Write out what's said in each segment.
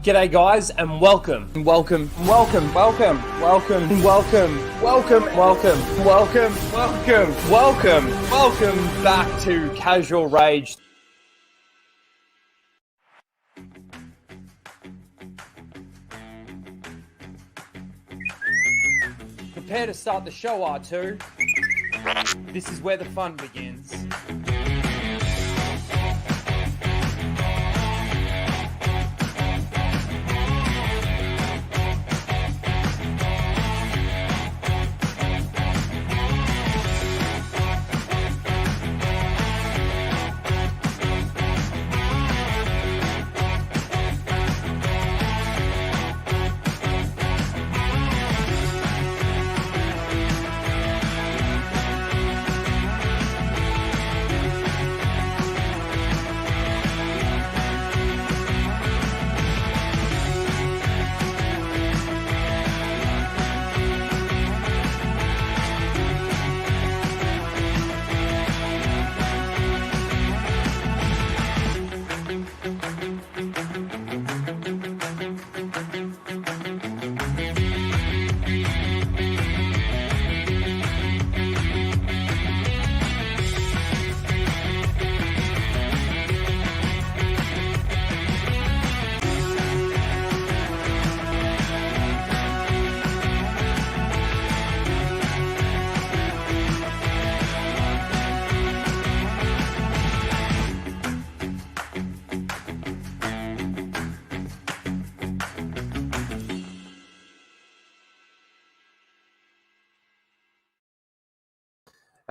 G'day guys and welcome back to Casual Rage. Prepare to start the show, R2. This is where the fun begins.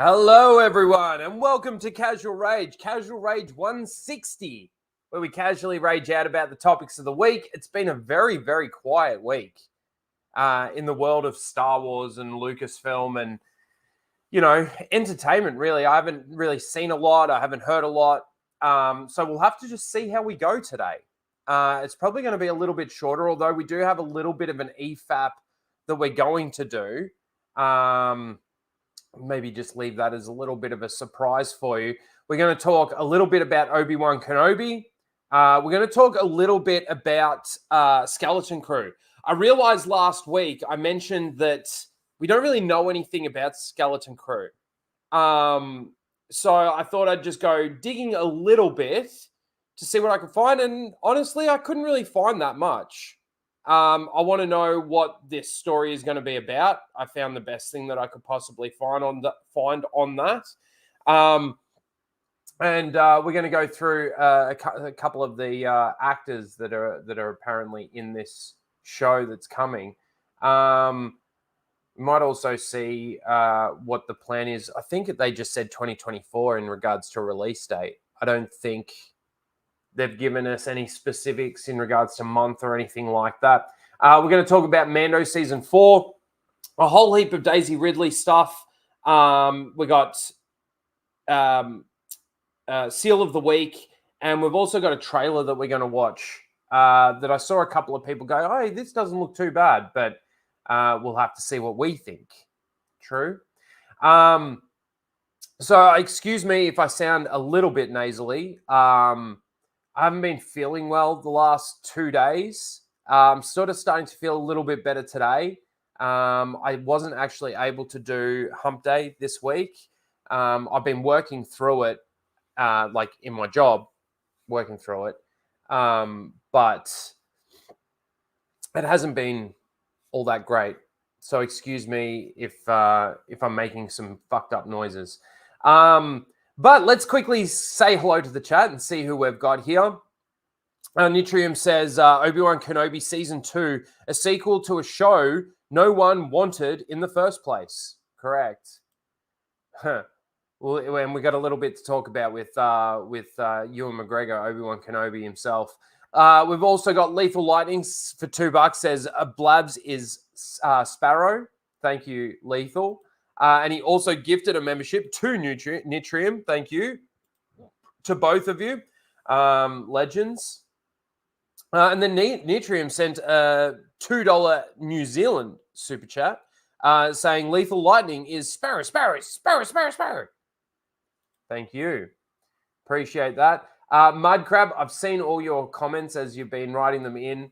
Hello everyone and welcome to Casual Rage 160, where we casually rage out about the topics of the week. It's been a very, very quiet week in the world of Star Wars and Lucasfilm and, entertainment, really. I haven't really seen a lot. I haven't heard a lot. So we'll have to just see how we go today. It's probably going to be a little bit shorter, although we do have a little bit of an EFAP that we're going to do. Maybe just leave that as a little bit of a surprise for you. We're going to talk a little bit about Obi-Wan Kenobi. We're going to talk a little bit about Skeleton Crew. I realized last week I mentioned that we don't really know anything about Skeleton Crew. So I thought I'd just go digging a little bit to see what I could find. And honestly, I couldn't really find that much. I want to know what this story is going to be about. I found the best thing that I could possibly find on that. And we're going to go through a couple of the actors that are apparently in this show that's coming. We might also see what the plan is. I think they just said 2024 in regards to release date. I don't think they've given us any specifics in regards to month or anything like that. We're going to talk about Mando Season 4, a whole heap of Daisy Ridley stuff. We got Seal of the Week, and we've also got a trailer that we're going to watch that I saw a couple of people go, "Hey, this doesn't look too bad," but we'll have to see what we think. True. So excuse me if I sound a little bit nasally. I haven't been feeling well the last 2 days. I'm sort of starting to feel a little bit better today. I wasn't actually able to do hump day this week. I've been working through it, like in my job, working through it. But it hasn't been all that great. So excuse me if I'm making some fucked up noises. But let's quickly say hello to the chat and see who we've got here. Nitrium says, Obi-Wan Kenobi Season 2, a sequel to a show no one wanted in the first place. Correct. Well, and we got a little bit to talk about with Ewan McGregor, Obi-Wan Kenobi himself. We've also got Lethal Lightning for $2. Says, Blabs is Sparrow. Thank you, Lethal. And he also gifted a membership to Nitrium. Thank you to both of you. Legends. And then Nitrium sent a $2 New Zealand super chat saying Lethal Lightning is Sparrow. Thank you. Appreciate that. Mud Crab, I've seen all your comments as you've been writing them in.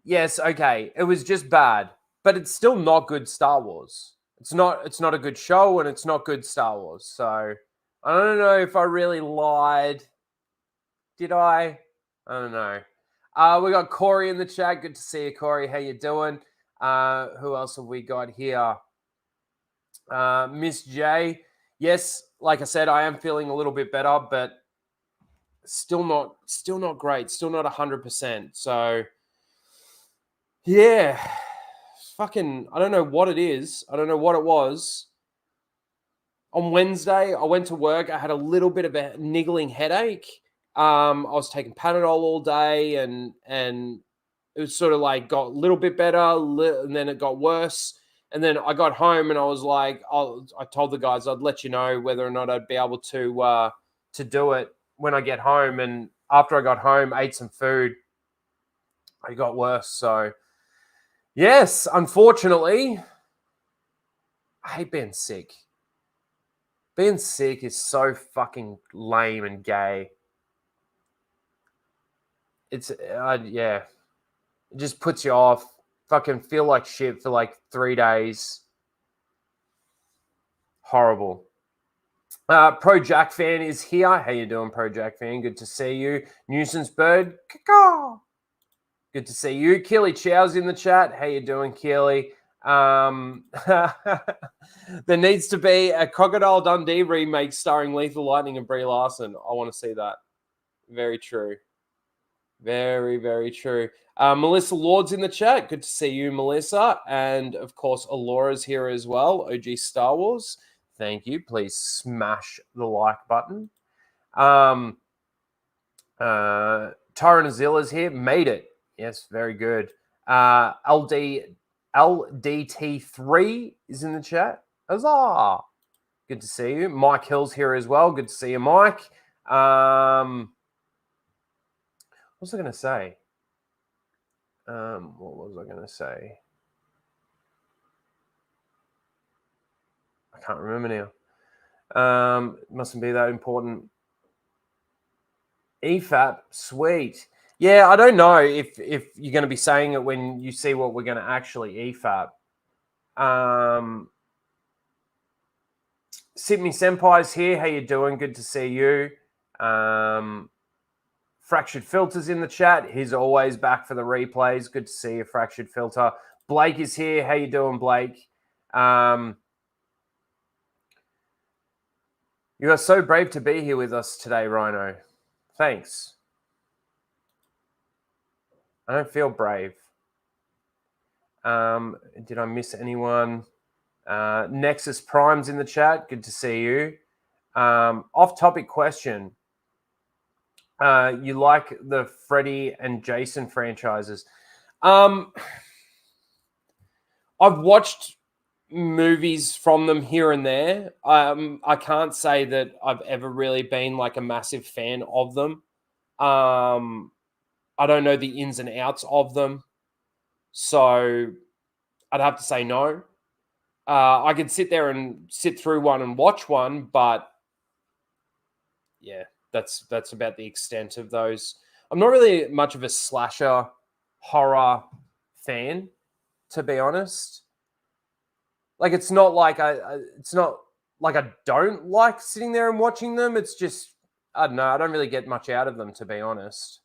Yes, okay. It was just bad, but it's still not good Star Wars. It's not a good show, and it's not good Star Wars. So I don't know if I really lied. Did I? I don't know. We got Corey in the chat. Good to see you, Corey. How you doing? Who else have we got here? Miss J. Yes, like I said, I am feeling a little bit better, but still not great. Still not 100%. So yeah, fucking, I don't know what it is. I don't know what it was. On Wednesday, I went to work. I had a little bit of a niggling headache. I was taking Panadol all day, and it was sort of like got a little bit better, and then it got worse. And then I got home, and I was like, I told the guys I'd let you know whether or not I'd be able to do it when I get home. And after I got home, ate some food, it got worse. So yes, unfortunately, I hate being sick. Being sick is so fucking lame and gay. It's, yeah, it just puts you off. Fucking feel like shit for like 3 days. Horrible. Pro Jack fan is here. How you doing, Pro Jack fan? Good to see you. Nuisance Bird. Caw-caw. Good to see you. Keely Chow's in the chat. How you doing, Keely? There needs to be a Crocodile Dundee remake starring Lethal Lightning and Brie Larson. I want to see that. Very true. Very, very true. Melissa Lord's in the chat. Good to see you, Melissa. And, of course, Alora's here as well. OG Star Wars. Thank you. Please smash the like button. Tyrannozilla's here. Made it. Yes, very good. LDT3 is in the chat. Huzzah! Good to see you. Mike Hill's here as well. Good to see you, Mike. What was I going to say? What was I going to say? I can't remember now. It mustn't be that important. EFAP, sweet. Yeah, I don't know if you're going to be saying it when you see what we're going to actually EFAP. Sydney Senpai's here. How you doing? Good to see you. Fractured Filter's in the chat. He's always back for the replays. Good to see you, Fractured Filter. Blake is here. How you doing, Blake? You are so brave to be here with us today, Rhino. Thanks. I don't feel brave. Did I miss anyone? Nexus Prime's in the chat. Good to see you. Off-topic question. You like the Freddy and Jason franchises? I've watched movies from them here and there. I can't say that I've ever really been like a massive fan of them. I don't know the ins and outs of them, so I'd have to say no. I could sit there and sit through one and watch one, but yeah, that's about the extent of those. I'm not really much of a slasher horror fan, to be honest. Like, it's not like I don't like sitting there and watching them. It's just, I don't know. I don't really get much out of them, to be honest.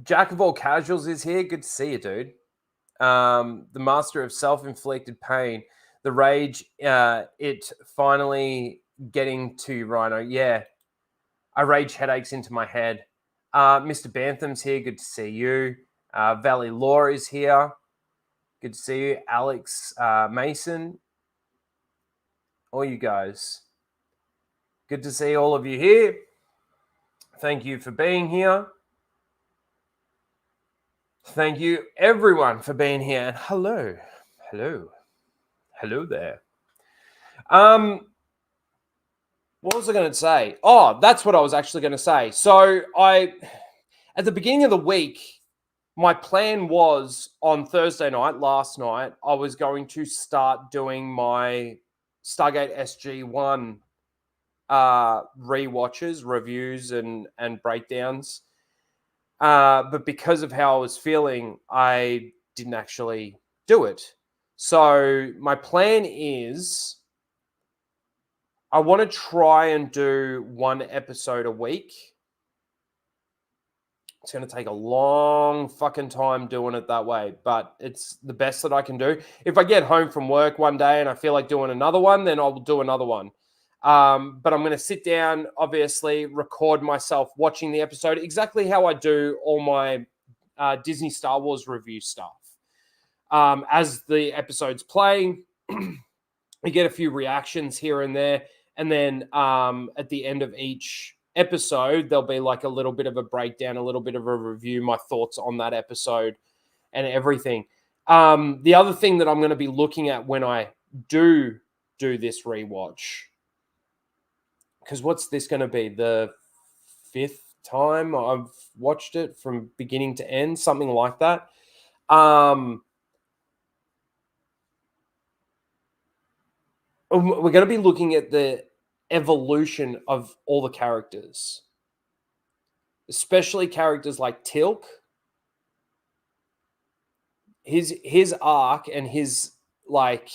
Jack of all casuals is here. Good to see you, dude. The master of self-inflicted pain. The rage, it finally getting to Rhino. Yeah. I rage headaches into my head. Mr. Bantham's here. Good to see you. Valley Law is here. Good to see you. Alex Mason. All you guys. Good to see all of you here. Thank you for being here. Thank you, everyone, for being here. And hello. Hello. Hello there. What was I going to say? Oh, that's what I was actually going to say. So at the beginning of the week, my plan was on Thursday night, last night, I was going to start doing my Stargate SG-1 rewatches, reviews, and breakdowns. But because of how I was feeling, I didn't actually do it. So my plan is I want to try and do one episode a week. It's going to take a long fucking time doing it that way, but it's the best that I can do. If I get home from work one day and I feel like doing another one, then I'll do another one. But I'm going to sit down, obviously, record myself watching the episode exactly how I do all my Disney Star Wars review stuff. As the episode's playing, you get a few reactions here and there. And then at the end of each episode, there'll be like a little bit of a breakdown, a little bit of a review, my thoughts on that episode and everything. The other thing that I'm going to be looking at when I do this rewatch, because what's this going to be? The 5th time I've watched it from beginning to end, something like that. We're going to be looking at the evolution of all the characters, especially characters like Tilk. His arc and his, like,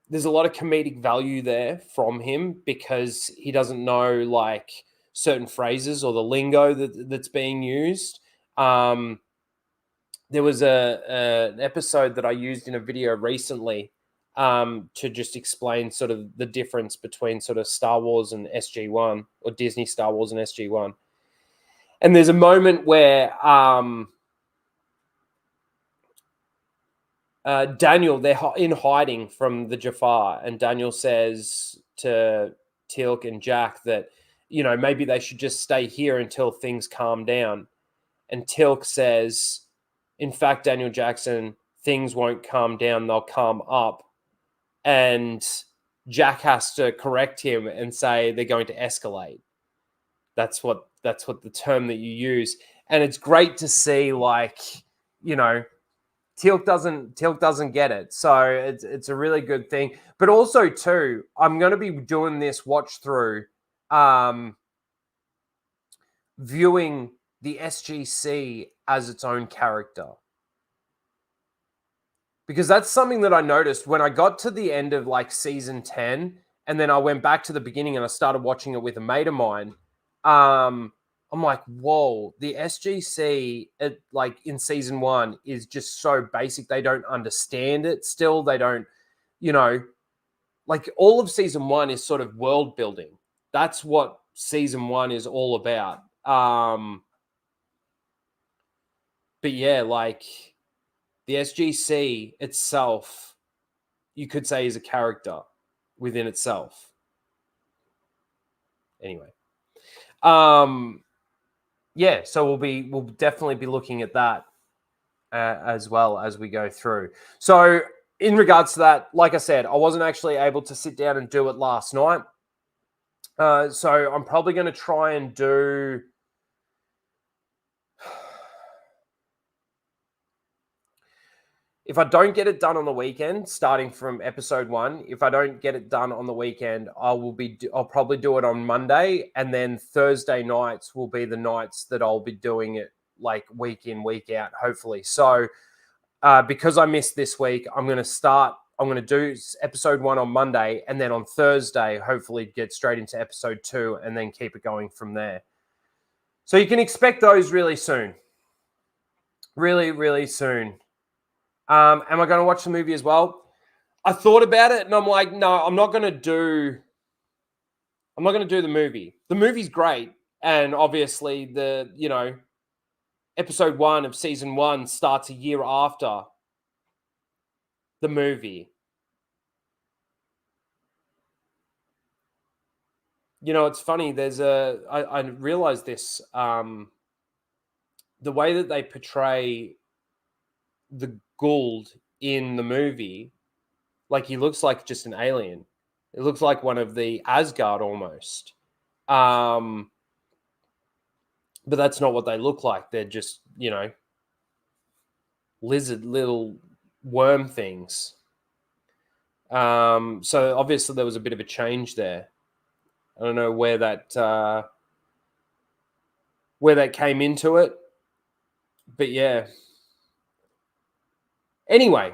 there's a lot of comedic value there from him because he doesn't know like certain phrases or the lingo that's being used. There was an episode that I used in a video recently to just explain sort of the difference between sort of Star Wars and SG-1, or Disney Star Wars and SG-1. And there's a moment where Daniel, they're in hiding from the Jafar, and Daniel says to Teal'c and Jack that, you know, maybe they should just stay here until things calm down. And Teal'c says, in fact, Daniel Jackson, things won't calm down, they'll calm up. And Jack has to correct him and say they're going to escalate. That's what the term that you use. And it's great to see, like, you know, Teal'c doesn't get it. So it's a really good thing. But also, too, I'm going to be doing this watch through, viewing the SGC as its own character. Because that's something that I noticed when I got to the end of like season 10, and then I went back to the beginning and I started watching it with a mate of mine. I'm like, whoa, the SGC like in season 1 is just so basic. They don't understand it still. They don't, you know, like all of season 1 is sort of world building. That's what season 1 is all about. But yeah, like the SGC itself, you could say, is a character within itself. Anyway. Yeah, so we'll definitely be looking at that as well as we go through. So in regards to that, like I said, I wasn't actually able to sit down and do it last night. So I'm probably going to try and do... If I don't get it done on the weekend, starting from episode 1, if I don't get it done on the weekend, I'll probably do it on Monday, and then Thursday nights will be the nights that I'll be doing it, like week in, week out, hopefully. So because I missed this week, I'm going to do episode 1 on Monday, and then on Thursday, hopefully get straight into episode 2, and then keep it going from there. So you can expect those really soon. Really, really soon. Am I going to watch the movie as well? I thought about it and I'm like, no, I'm not going to do the movie. The movie's great. And obviously episode 1 of season 1 starts a year after the movie. You know, it's funny. I realized this, the way that they portray the Gould in the movie, like he looks like just an alien. It looks like one of the Asgard almost. But that's not what they look like. They're just, little worm things. So obviously there was a bit of a change there. I don't know where that came into it, but yeah. Anyway,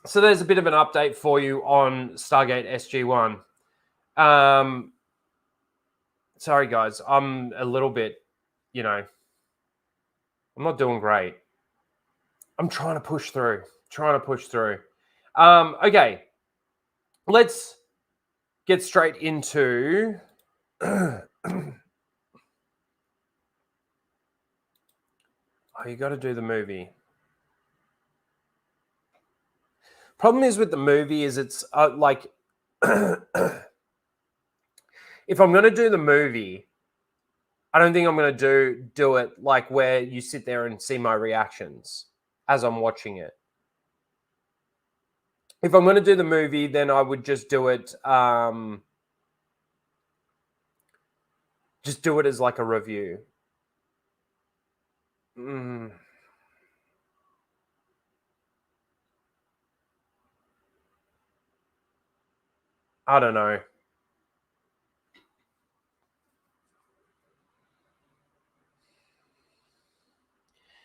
so there's a bit of an update for you on Stargate SG-1. Sorry guys, I'm a little bit, I'm not doing great. I'm trying to push through. Okay, let's get straight into oh, you got to do the movie. Problem is with the movie is it's like if I'm going to do the movie, I don't think I'm going to do it like where you sit there and see my reactions as I'm watching it. If I'm going to do the movie, then I would just do it as like a review. I don't know.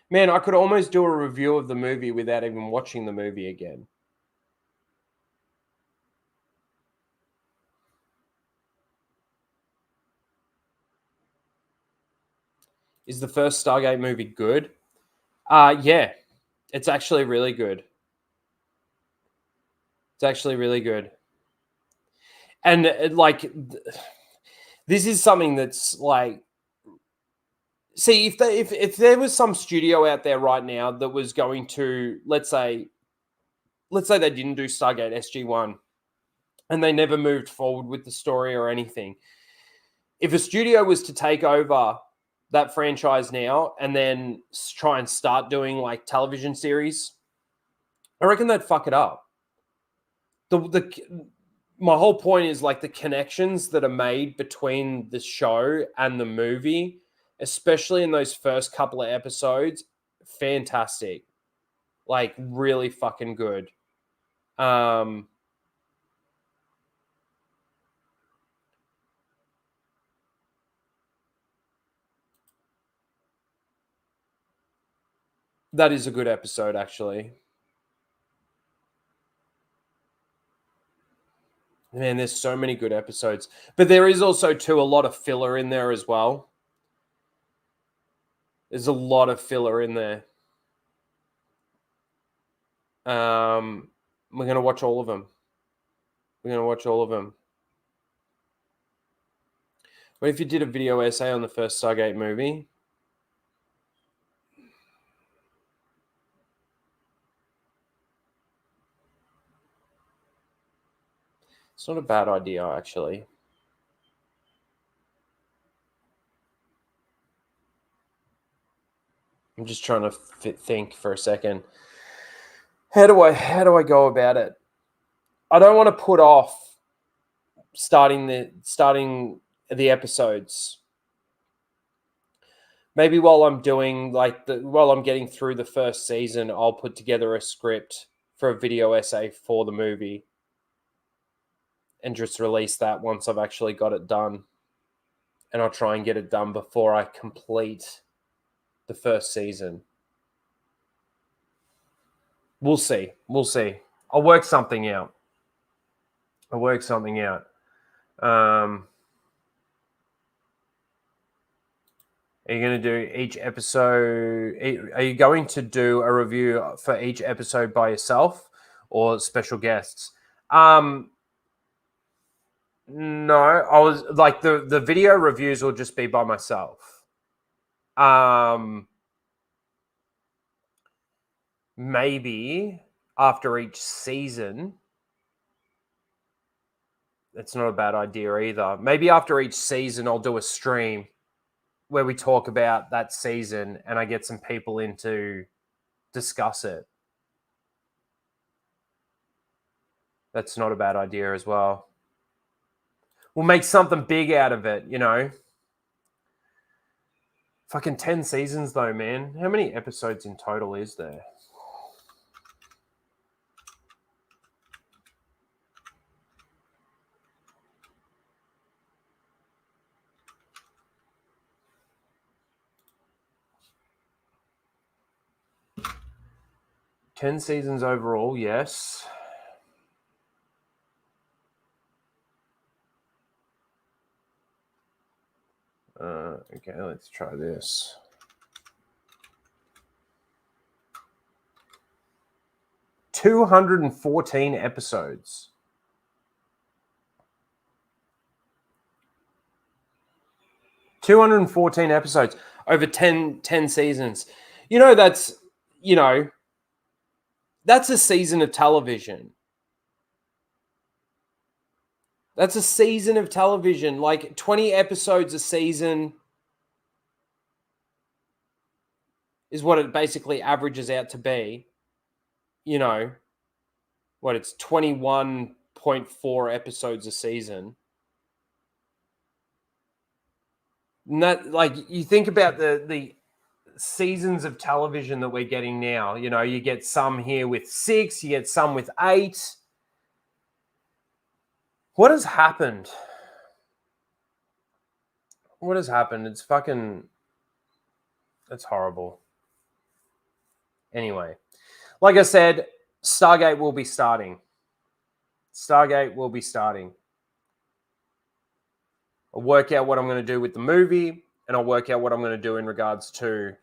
Man, I could almost do a review of the movie without even watching the movie again. Is the first Stargate movie good? Yeah. It's actually really good. And this is something that's like, see, if there was some studio out there right now that was going to, let's say they didn't do Stargate SG-1 and they never moved forward with the story or anything. If a studio was to take over that franchise now and then try and start doing like television series, I reckon they'd fuck it up. My whole point is like the connections that are made between the show and the movie, especially in those first couple of episodes, fantastic. Like really fucking good. That is a good episode, actually. Man, there's so many good episodes. But there is also, too, a lot of filler in there as well. There's a lot of filler in there. We're going to watch all of them. What if you did a video essay on the first Stargate movie? It's not a bad idea, actually. I'm just trying to think for a second. How do I go about it? I don't want to put off starting the episodes. Maybe while I'm getting through the first season, I'll put together a script for a video essay for the movie and just release that once I've actually got it done. And I'll try and get it done before I complete the first season. We'll see. I'll work something out. Are you going to do each episode? Are you going to do a review for each episode by yourself or special guests? No, I was like the video reviews will just be by myself. Maybe after each season. It's not a bad idea either. Maybe after each season, I'll do a stream where we talk about that season and I get some people in to discuss it. That's not a bad idea as well. We'll make something big out of it, Fucking 10 seasons though, man. How many episodes in total is there? Ten seasons overall, yes. Okay, let's try this. $214 episodes. 214 episodes over 10 seasons. That's a season of television. That's a season of television. Like 20 episodes a season is what it basically averages out to be. It's 21.4 episodes a season. And that, like, you think about the seasons of television that we're getting now. You get some here with 6, you get some with 8. What has happened? What has happened? It's horrible. Anyway, like I said, Stargate will be starting. I'll work out what I'm going to do with the movie, and I'll work out what I'm going to do in regards to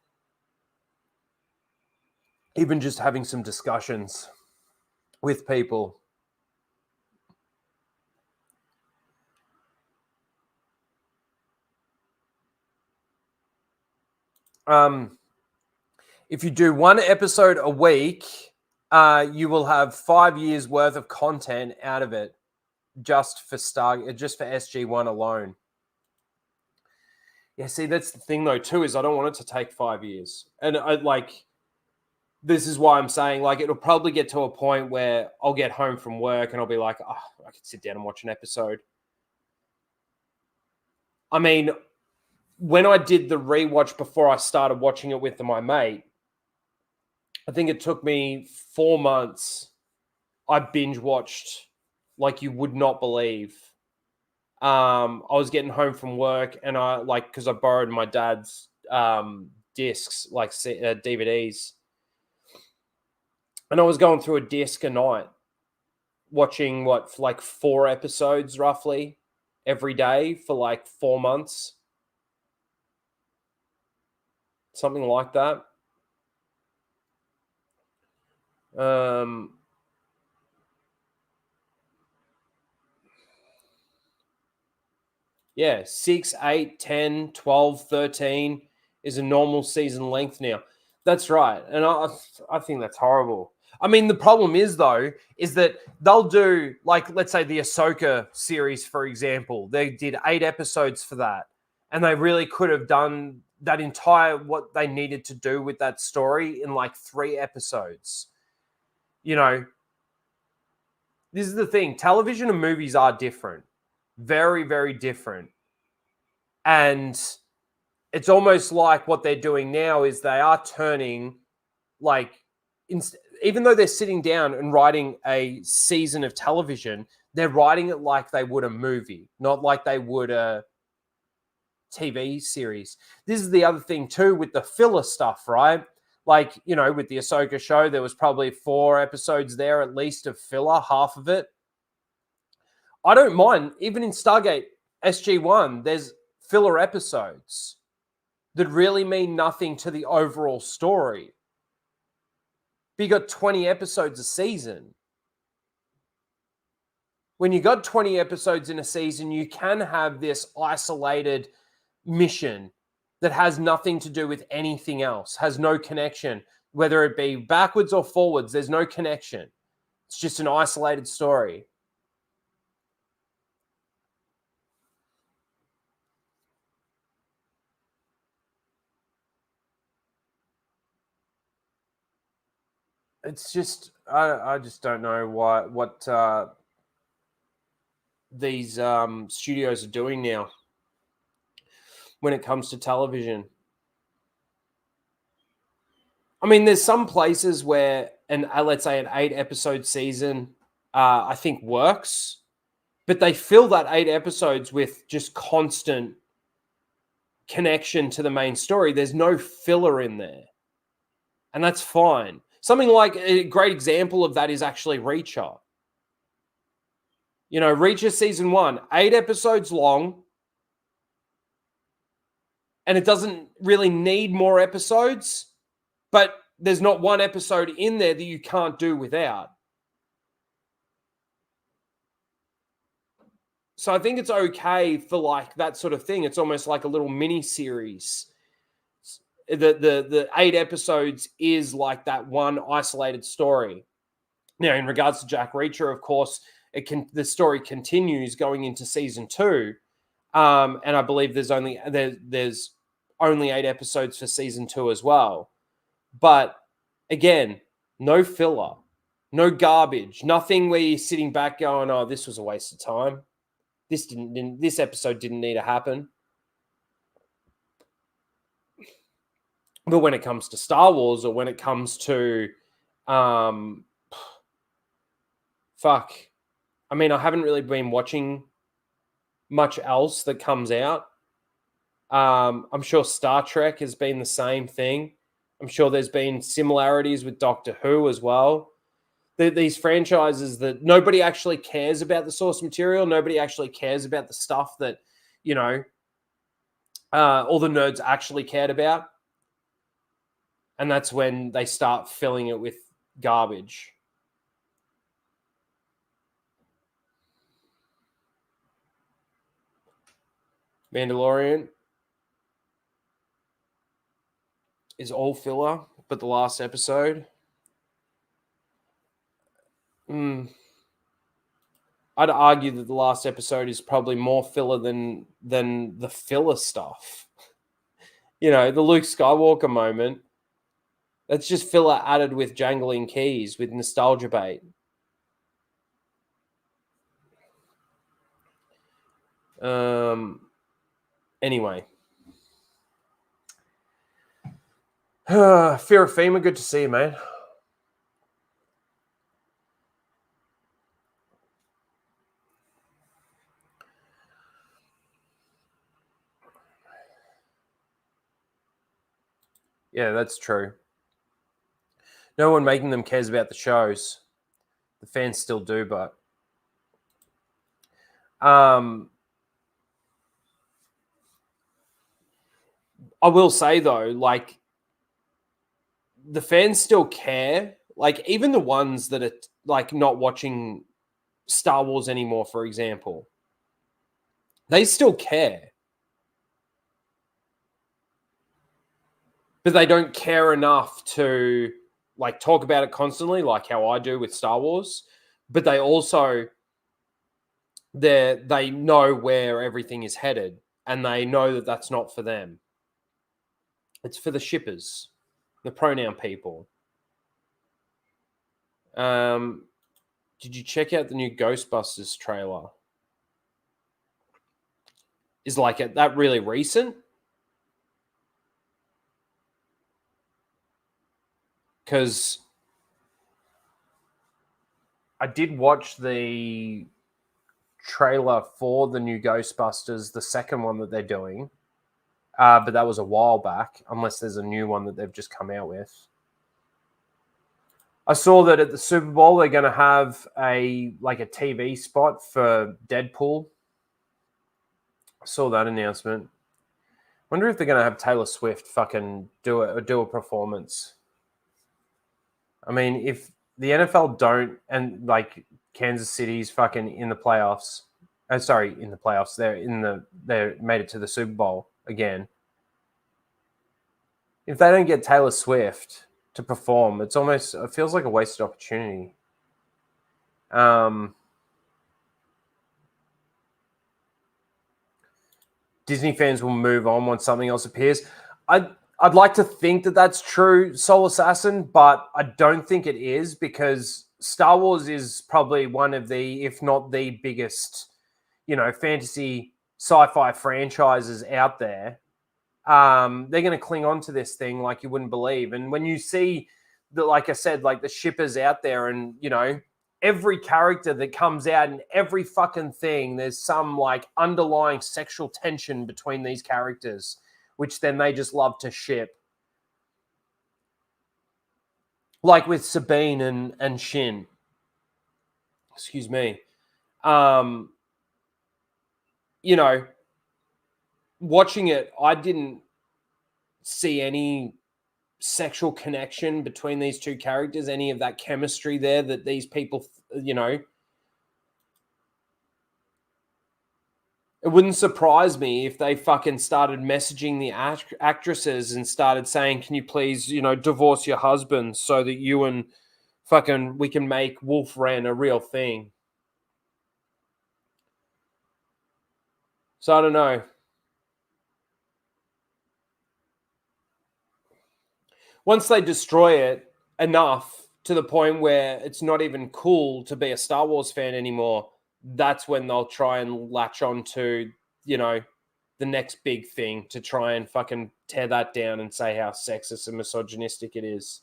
even just having some discussions with people. If you do one episode a week, you will have 5 years worth of content out of it just for SG-1 alone. Yeah, see, that's the thing though too, is I don't want it to take 5 years. And this is why I'm saying, like, it'll probably get to a point where I'll get home from work and I'll be like, oh, I could sit down and watch an episode. I mean, when I did the rewatch before I started watching it with my mate, I think it took me 4 months. I binge watched like you would not believe. I was getting home from work and because I borrowed my dad's discs, like DVDs. And I was going through a disc a night, watching 4 episodes roughly every day for like 4 months. Something like that. Yeah, 6, 8, 10, 12, 13 is a normal season length now. That's right. And I think that's horrible. I mean, the problem is, though, is that they'll do, like, let's say the Ahsoka series, for example. They did 8 episodes for that. And they really could have done that entire, what they needed to do with that story in like 3 episodes. This is the thing. Television and movies are different. Very, very different. And it's almost like what they're doing now is they are turning, like, even though they're sitting down and writing a season of television, they're writing it like they would a movie, not like they would a TV series. This is the other thing too with the filler stuff, right? Like, with the Ahsoka show, there was probably 4 episodes there at least of filler, half of it. I don't mind. Even in Stargate SG-1, there's filler episodes that really mean nothing to the overall story. But you got 20 episodes a season. When you got 20 episodes in a season, you can have this isolated mission that has nothing to do with anything else, has no connection, whether it be backwards or forwards, there's no connection. It's just an isolated story. It's just, I just don't know what these studios are doing now when it comes to television. I mean, there's some places where, let's say an 8-episode season, I think works, but they fill that 8 episodes with just constant connection to the main story. There's no filler in there, and that's fine. Something like a great example of that is actually Reacher. Reacher season 1, 8 episodes long, and it doesn't really need more episodes, but there's not one episode in there that you can't do without. So I think it's okay for like that sort of thing. It's almost like a little mini series. The 8 episodes is like that one isolated story. Now, in regards to Jack Reacher, of course, the story continues going into season 2, and I believe there's only 8 episodes for season 2 as well. But again, no filler, no garbage, nothing where you're sitting back going, "Oh, this was a waste of time. This episode didn't need to happen." But when it comes to Star Wars, or when it comes to, I mean, I haven't really been watching much else that comes out. I'm sure Star Trek has been the same thing. I'm sure there's been similarities with Doctor Who as well. These franchises that nobody actually cares about the source material. Nobody actually cares about the stuff that, all the nerds actually cared about. And that's when they start filling it with garbage. Mandalorian is all filler, but the last episode, I'd argue that the last episode is probably more filler than the filler stuff. The Luke Skywalker moment, that's just filler added with jangling keys, with nostalgia bait. Anyway. Fear of FEMA, good to see you, man. Yeah, that's true. No one making them cares about the shows. The fans still do, but I will say though, like, the fans still care. Like, even the ones that are like not watching Star Wars anymore, for example, they still care. But they don't care enough to like talk about it constantly, like how I do with Star Wars. But they also, they know where everything is headed, and they know that that's not for them. It's for the shippers, the pronoun people. Did you check out the new Ghostbusters trailer? Is that really recent? Because I did watch the trailer for the new Ghostbusters, the second one that they're doing, but that was a while back, unless there's a new one that they've just come out with. I saw that at the Super Bowl they're going to have a TV spot for Deadpool. I saw that announcement. Wonder if they're going to have Taylor Swift fucking do a performance. I mean, if the NFL don't, and like Kansas City's fucking in the playoffs. In the playoffs. They're made it to the Super Bowl again. If they don't get Taylor Swift to perform, it feels like a wasted opportunity. Disney fans will move on once something else appears. I'd like to think that that's true, Soul Assassin, but I don't think it is, because Star Wars is probably one of the, if not the biggest, fantasy sci-fi franchises out there. They're going to cling on to this thing like you wouldn't believe. And when you see the, like I said, like the shippers out there, and every character that comes out in every fucking thing, there's some like underlying sexual tension between these characters, which then they just love to ship. Like with Sabine and Shin. Excuse me. Watching it, I didn't see any sexual connection between these two characters, any of that chemistry there that these people, it wouldn't surprise me if they fucking started messaging the actresses and started saying, can you please, divorce your husband so that you and we can make Wolf Ren a real thing. So I don't know. Once they destroy it enough to the point where it's not even cool to be a Star Wars fan anymore, that's when they'll try and latch on to, the next big thing to try and fucking tear that down and say how sexist and misogynistic it is.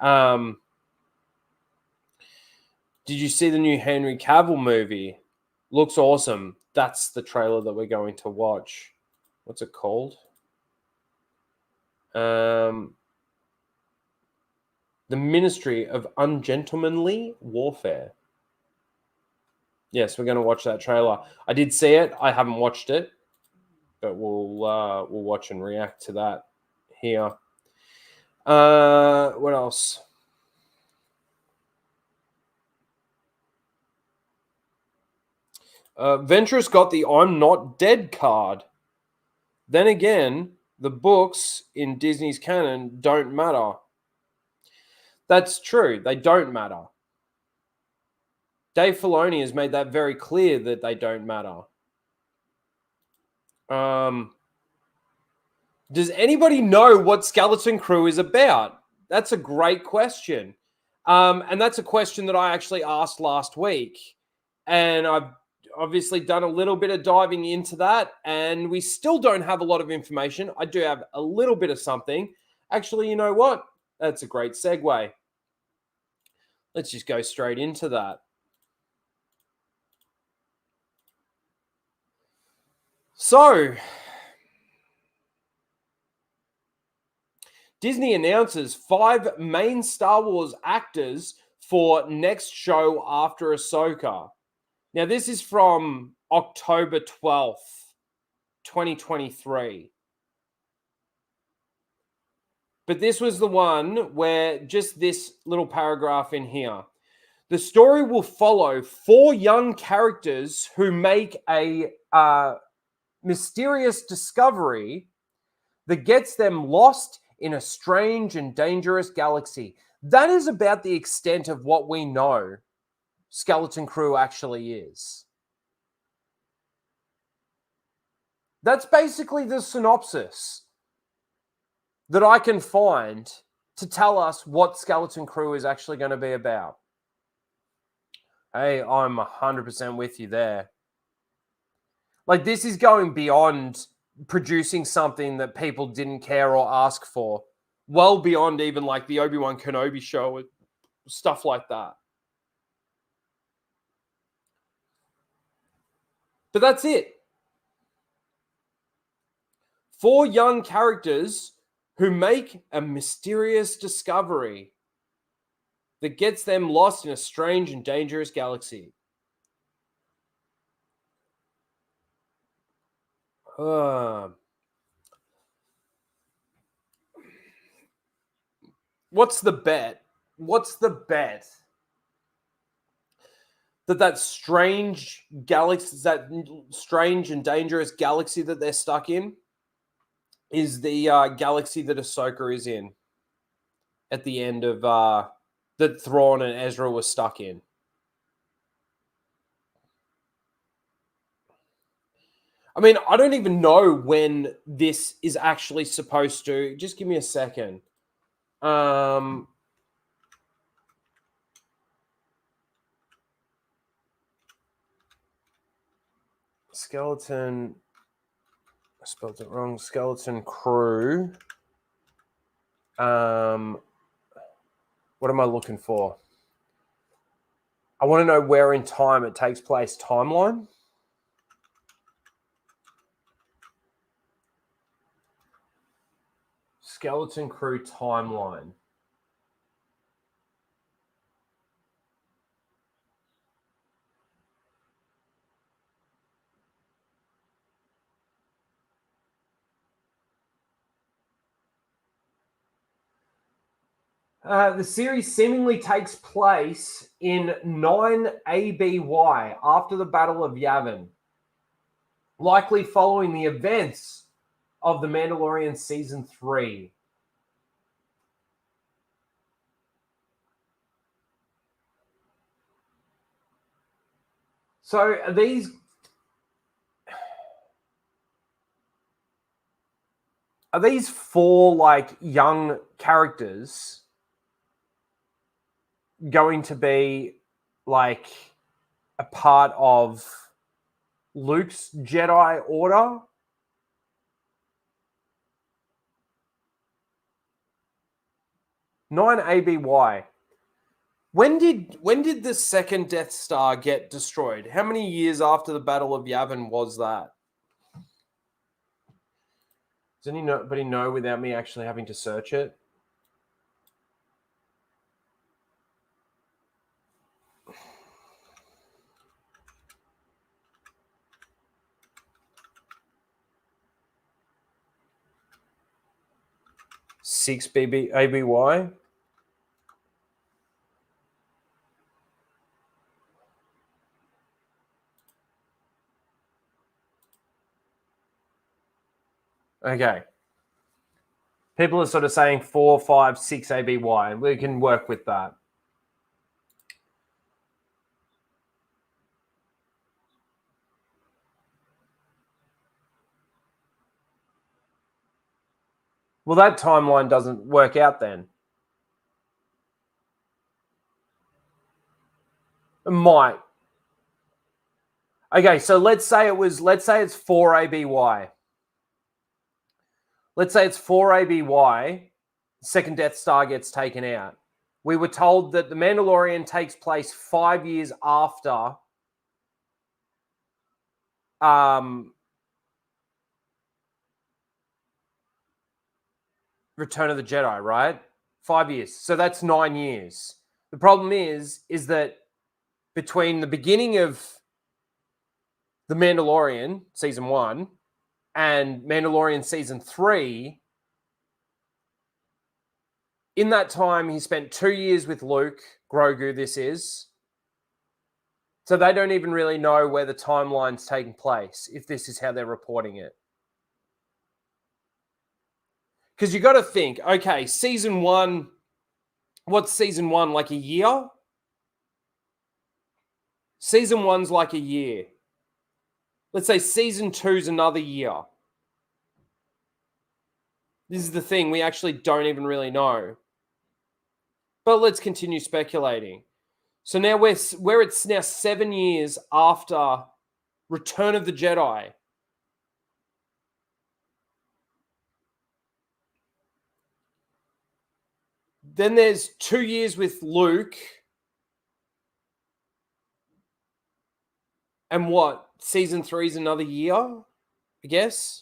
Did you see the new Henry Cavill movie? Looks awesome. That's the trailer that we're going to watch. What's it called? The Ministry of Ungentlemanly Warfare. Yes, we're going to watch that trailer. I did see it. I haven't watched it, but we'll watch and react to that here. What else? Ventress got the I'm Not Dead card. Then again, the books in Disney's canon don't matter. That's true. They don't matter. Dave Filoni has made that very clear that they don't matter. Does anybody know what Skeleton Crew is about? That's a great question. And that's a question that I actually asked last week. And I've obviously done a little bit of diving into that, and we still don't have a lot of information. I do have a little bit of something. Actually, you know what? That's a great segue. Let's just go straight into that. So, Disney announces 5 main Star Wars actors for next show after Ahsoka. Now, this is from October 12th, 2023. But this was the one where just this little paragraph in here. The story will follow 4 young characters who make a mysterious discovery that gets them lost in a strange and dangerous galaxy. That is about the extent of what we know Skeleton Crew actually is. That's basically the synopsis that I can find to tell us what Skeleton Crew is actually going to be about. Hey, I'm 100% with you there. Like, this is going beyond producing something that people didn't care or ask for. Well beyond even like the Obi-Wan Kenobi show and stuff like that. But that's it. 4 young characters who make a mysterious discovery that gets them lost in a strange and dangerous galaxy. What's the bet? What's the bet that strange galaxy, that strange and dangerous galaxy that they're stuck in, is the galaxy that Ahsoka is in at the end of that Thrawn and Ezra were stuck in? I mean, I don't even know when this is actually supposed to. Just give me a second. Skeleton I spelled it wrong. Skeleton Crew. What am I looking for? I want to know where in time it takes place. Timeline. Skeleton Crew timeline. The series seemingly takes place in 9 ABY after the Battle of Yavin, likely following the events of The Mandalorian Season 3. So are these four like young characters going to be like a part of Luke's Jedi Order? Nine ABY. When did the second Death Star get destroyed? How many years after the Battle of Yavin was that? Does anybody know without me actually having to search it? Six ABY. Okay. People are sort of saying 4, 5, 6 ABY. We can work with that. Well, that timeline doesn't work out then. It might. Okay, so let's say it's 4 ABY. Let's say it's 4 ABY. Second Death Star gets taken out. We were told that The Mandalorian takes place 5 years after Return of the Jedi, right? 5 years. So that's 9 years. The problem is that between the beginning of The Mandalorian Season 1 and Mandalorian Season 3, in that time, he spent 2 years with Luke, Grogu, this is. So they don't even really know where the timeline's taking place, if this is how they're reporting it. Because you got to think, okay, Season 1, what's Season 1, like a year? Season 1's like a year. Let's say Season 2's another year. This is the thing, we actually don't even really know. But let's continue speculating. So now where it's now 7 years after Return of the Jedi. Then there's 2 years with Luke. And what? Season 3's another year, I guess.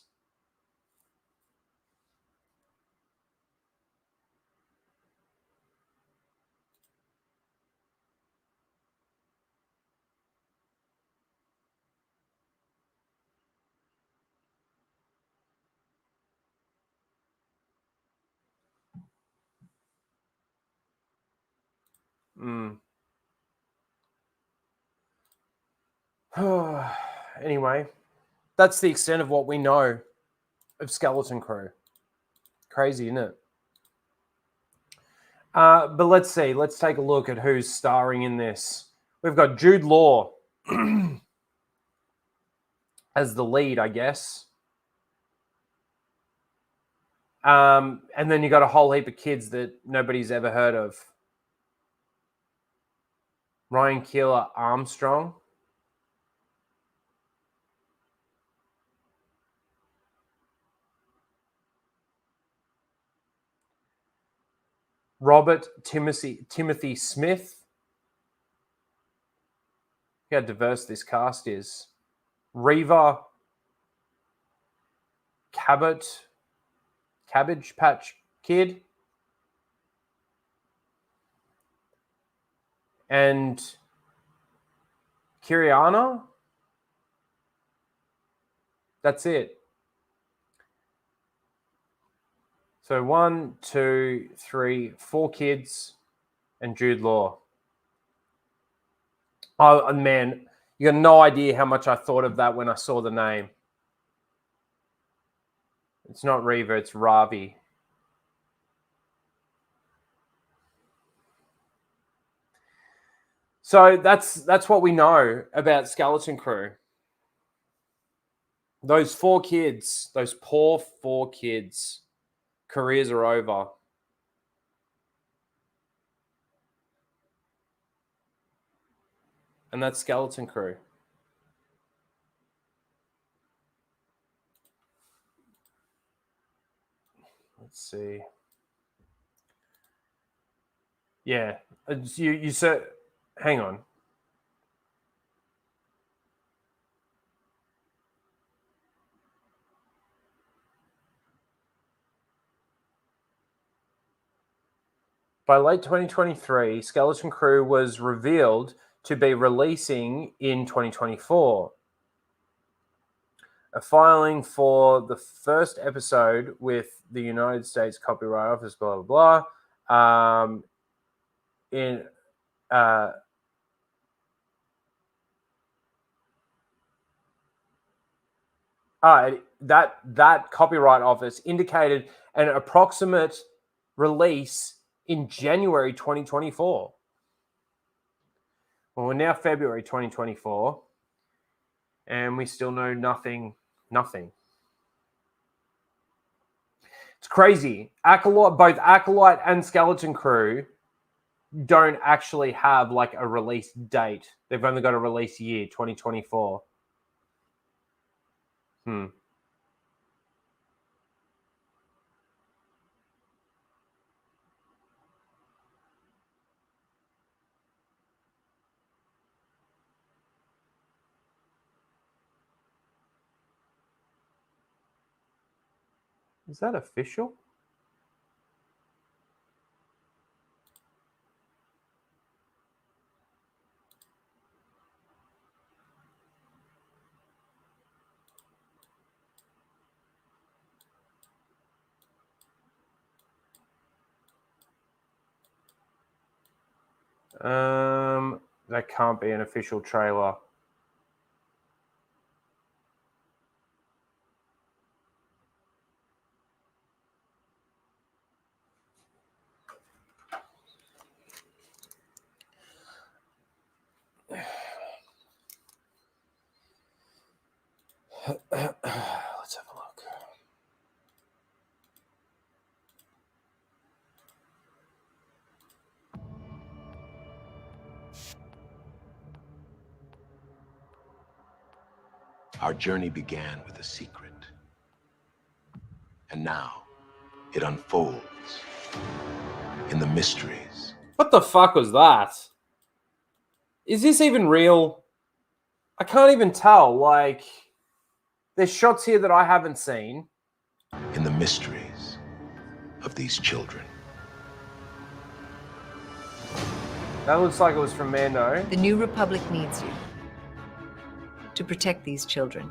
Anyway, that's the extent of what we know of Skeleton Crew. Crazy, isn't it? But let's see. Let's take a look at who's starring in this. We've got Jude Law as the lead, I guess. And then you got a whole heap of kids that nobody's ever heard of. Ryan Keeler Armstrong. Robert Timothy Smith. Look how diverse this cast is. Reva Cabbage Patch Kid. And Kiriana. That's it. So 1, 2, 3, 4 kids and Jude Law. Oh, man, you got no idea how much I thought of that when I saw the name. It's not Reva, it's Ravi. So that's what we know about Skeleton Crew. Those 4 kids, those poor 4 kids, careers are over. And that's Skeleton Crew. Let's see. Yeah, you said. Hang on. By late 2023, Skeleton Crew was revealed to be releasing in 2024. A filing for the first episode with the United States Copyright Office, blah, blah, blah. That Copyright Office indicated an approximate release in January 2024. Well, we're now February 2024, and we still know nothing. It's crazy. Both Acolyte and Skeleton Crew don't actually have like a release date. They've only got a release year, 2024. Is that official? That can't be an official trailer. Let's have a look. Our journey began with a secret. And now it unfolds in the mysteries. What the fuck was that? Is this even real? I can't even tell. Like, there's shots here that I haven't seen. In the mysteries of these children. That looks like it was from Mando. The New Republic needs you to protect these children.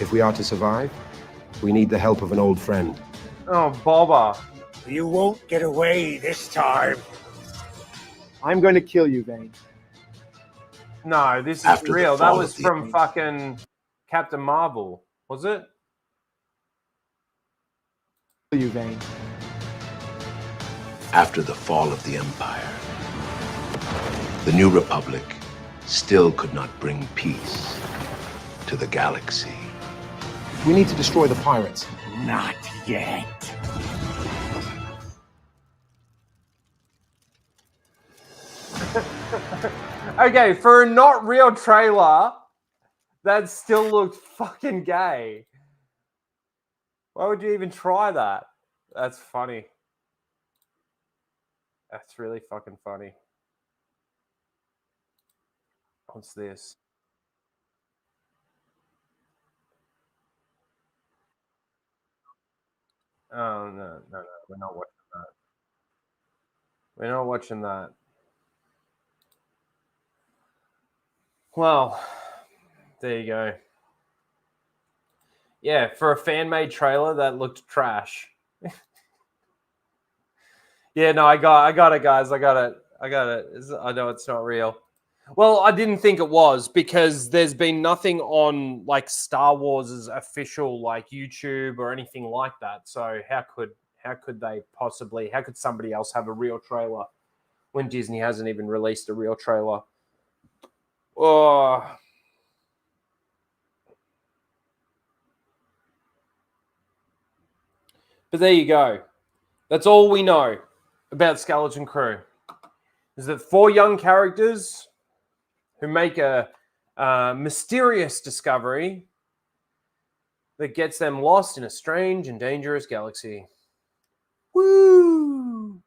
If we are to survive, we need the help of an old friend. Oh, Boba. You won't get away this time. I'm going to kill you, Vane. No, this is After real. the That fall was of the from Empire. fucking Captain Marvel, was it? Kill you, Vane. After the fall of the Empire, the New Republic still could not bring peace to the galaxy. We need to destroy the pirates. Not yet. Okay, for a not real trailer, that still looked fucking gay. Why would you even try that? That's funny. That's really fucking funny. What's this? Oh, no. We're not watching that. We're not watching that. Well, there you go. Yeah, for a fan-made trailer, that looked trash. Yeah, no, I got it, guys. I got it. I know it's not real. Well, I didn't think it was because there's been nothing on like Star Wars' official like YouTube or anything like that. So how could they possibly? How could somebody else have a real trailer when Disney hasn't even released a real trailer? Oh. But there you go. That's all we know about Skeleton Crew. Is that 4 young characters who make a mysterious discovery that gets them lost in a strange and dangerous galaxy. Woo!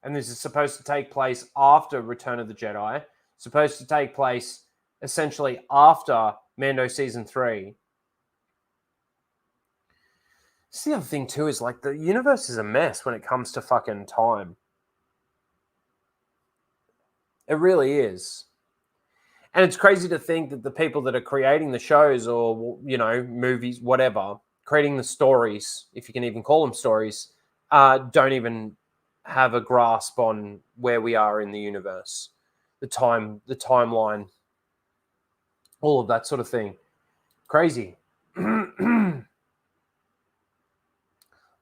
And this is supposed to take place after Return of the Jedi. Supposed to take place essentially after Mando Season 3. See, the other thing too is like the universe is a mess when it comes to fucking time. It really is. And it's crazy to think that the people that are creating the shows or, you know, movies, whatever, creating the stories, if you can even call them stories, don't even have a grasp on where we are in the universe, the timeline, all of that sort of thing. Crazy.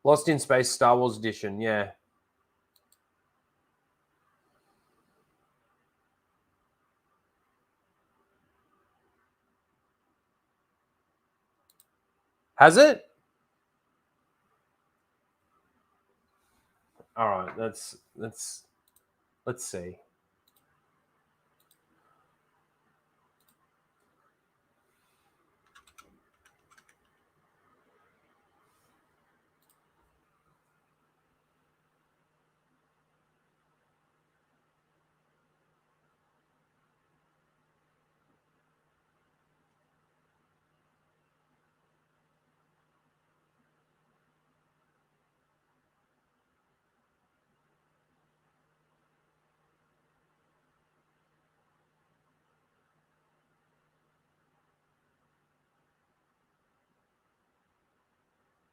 Lost in Space Star Wars Edition, yeah. Has it? All right, let's see.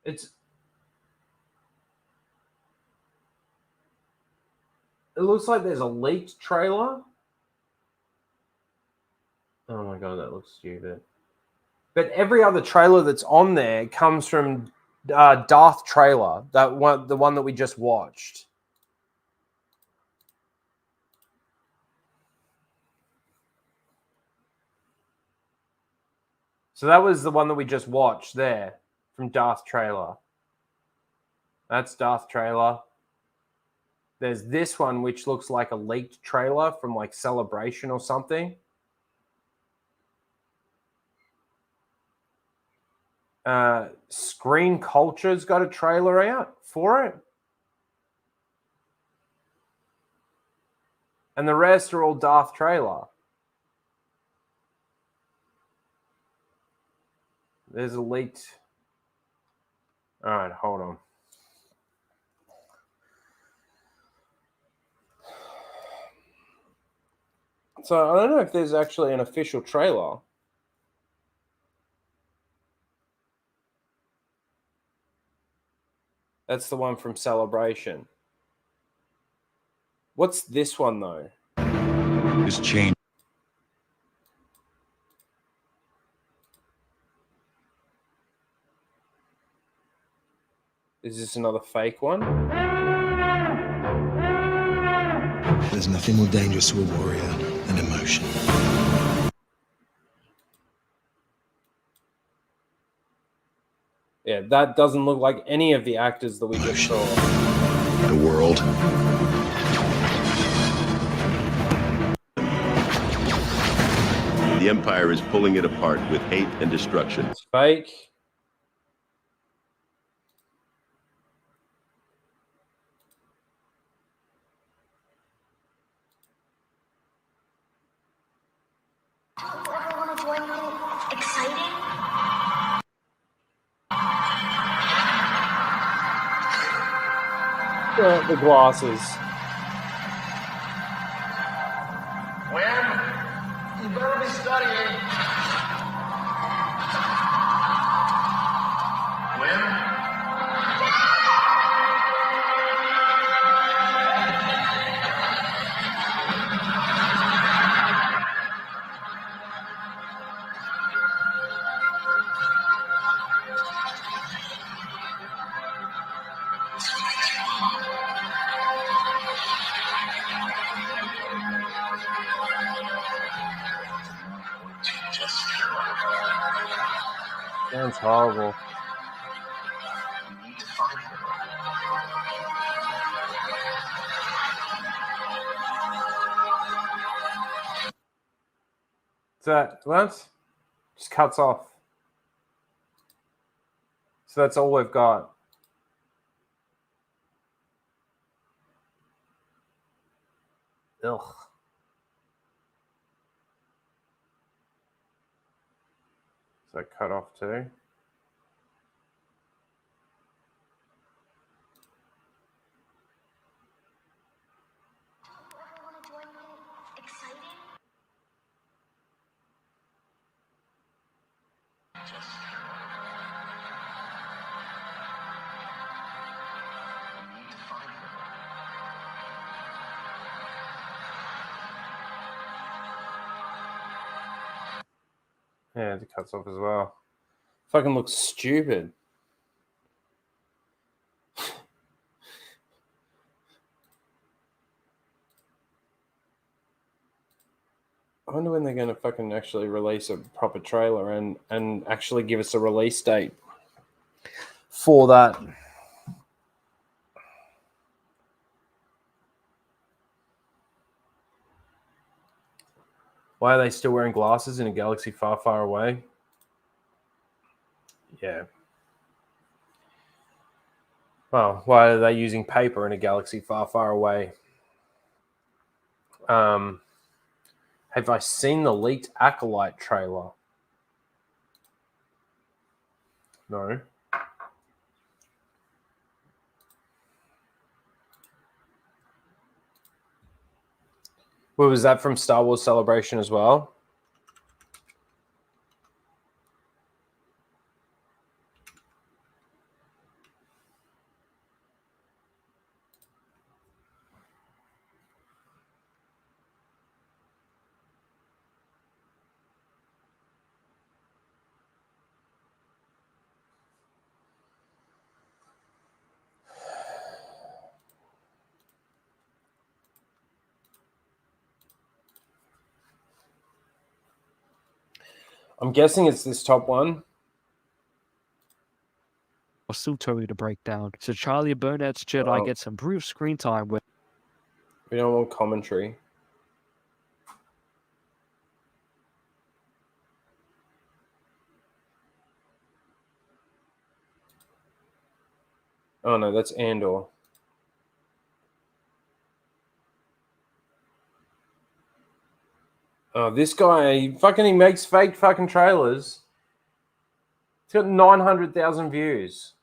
It looks like there's a leaked trailer. Oh my god, that looks stupid. But every other trailer that's on there comes from Darth trailer, the one that we just watched. So that was the one that we just watched there from Darth trailer. That's Darth trailer. There's this one, which looks like a leaked trailer from like Celebration or something. Screen Culture's got a trailer out for it. And the rest are all Darth trailer. There's a leaked... All right, hold on. So I don't know if there's actually an official trailer. That's the one from Celebration. What's this one, though? This change. Is this another fake one? There's nothing more dangerous to a warrior than emotion. Yeah, that doesn't look like any of the actors that we just saw. The world. The Empire is pulling it apart with hate and destruction. It's fake. enjoying it? Exciting? The glasses. Wim, you better be studying. Wim? Sounds horrible. That what? Just cuts off. So that's all we've got. Ugh. So cut off too. Everyone enjoying it? Exciting? Yeah, it cuts off as well. Fucking looks stupid. I wonder when they're going to fucking actually release a proper trailer and actually give us a release date for that. Why are they still wearing glasses in a galaxy far, far away? Yeah. Well, why are they using paper in a galaxy far, far away? Have I seen the leaked Acolyte trailer? No. Well, was that from Star Wars Celebration as well? I'm guessing it's this top one. Still totally to break down. So Charlie Burnett's Jedi gets improved screen time with. We don't want commentary. Oh no, that's Andor. Oh, this guy, he makes fake fucking trailers. It's got 900,000 views.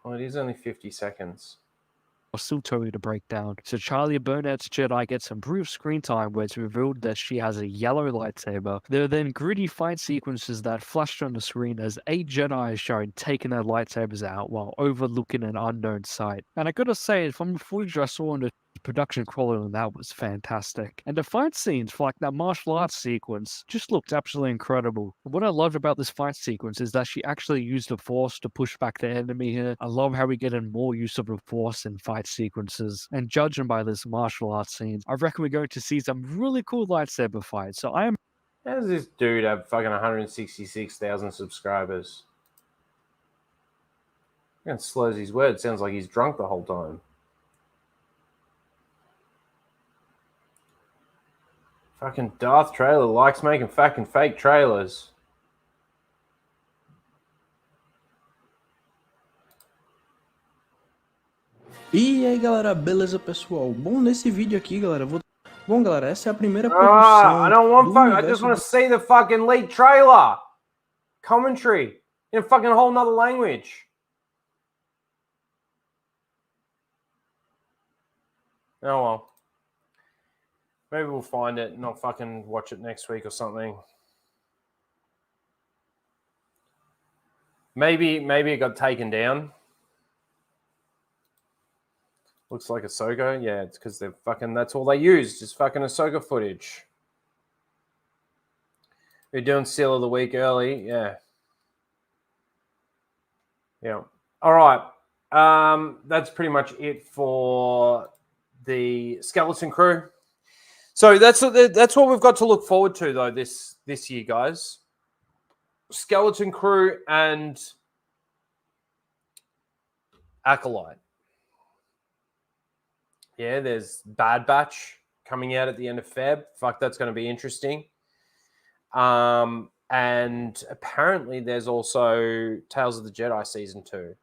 Well, it is only 50 seconds. Still totally to break down. So Charlie Burnett's Jedi gets improved screen time where it's revealed that she has a yellow lightsaber. There are then gritty fight sequences that flashed on the screen as 8 Jedi is shown taking their lightsabers out while overlooking an unknown sight. And I gotta say, from the footage I saw on the production quality on that was fantastic. And the fight scenes for like that martial arts sequence just looked absolutely incredible. And what I loved about this fight sequence is that she actually used the force to push back the enemy here. I love how we get in more use of the force in fight sequences. And judging by this martial arts scenes, I reckon we're going to see some really cool lightsaber fights. So I am. How does this dude have fucking 166,000 subscribers? He slows his words. Sounds like he's drunk the whole time. Fucking Darth trailer likes making fucking fake trailers. E aí galera, beleza pessoal? Bom, nesse vídeo aqui galera, Bom galera, essa é a primeira I produção don't want do fuck. I just universo want to see the fucking leaked trailer commentary in a fucking whole nother language. Oh well. Maybe we'll find it and I'll fucking watch it next week or something. Maybe it got taken down. Looks like Ahsoka. Yeah, it's because they're fucking. That's all they used, just fucking Ahsoka footage. We're doing Seal of the Week early. Yeah. Yeah. All right. That's pretty much it for the Skeleton Crew. So that's what we've got to look forward to though this year, guys. Skeleton Crew and Acolyte. Yeah, there's Bad Batch coming out at the end of Feb. Fuck, that's going to be interesting. And apparently there's also Tales of the Jedi Season 2.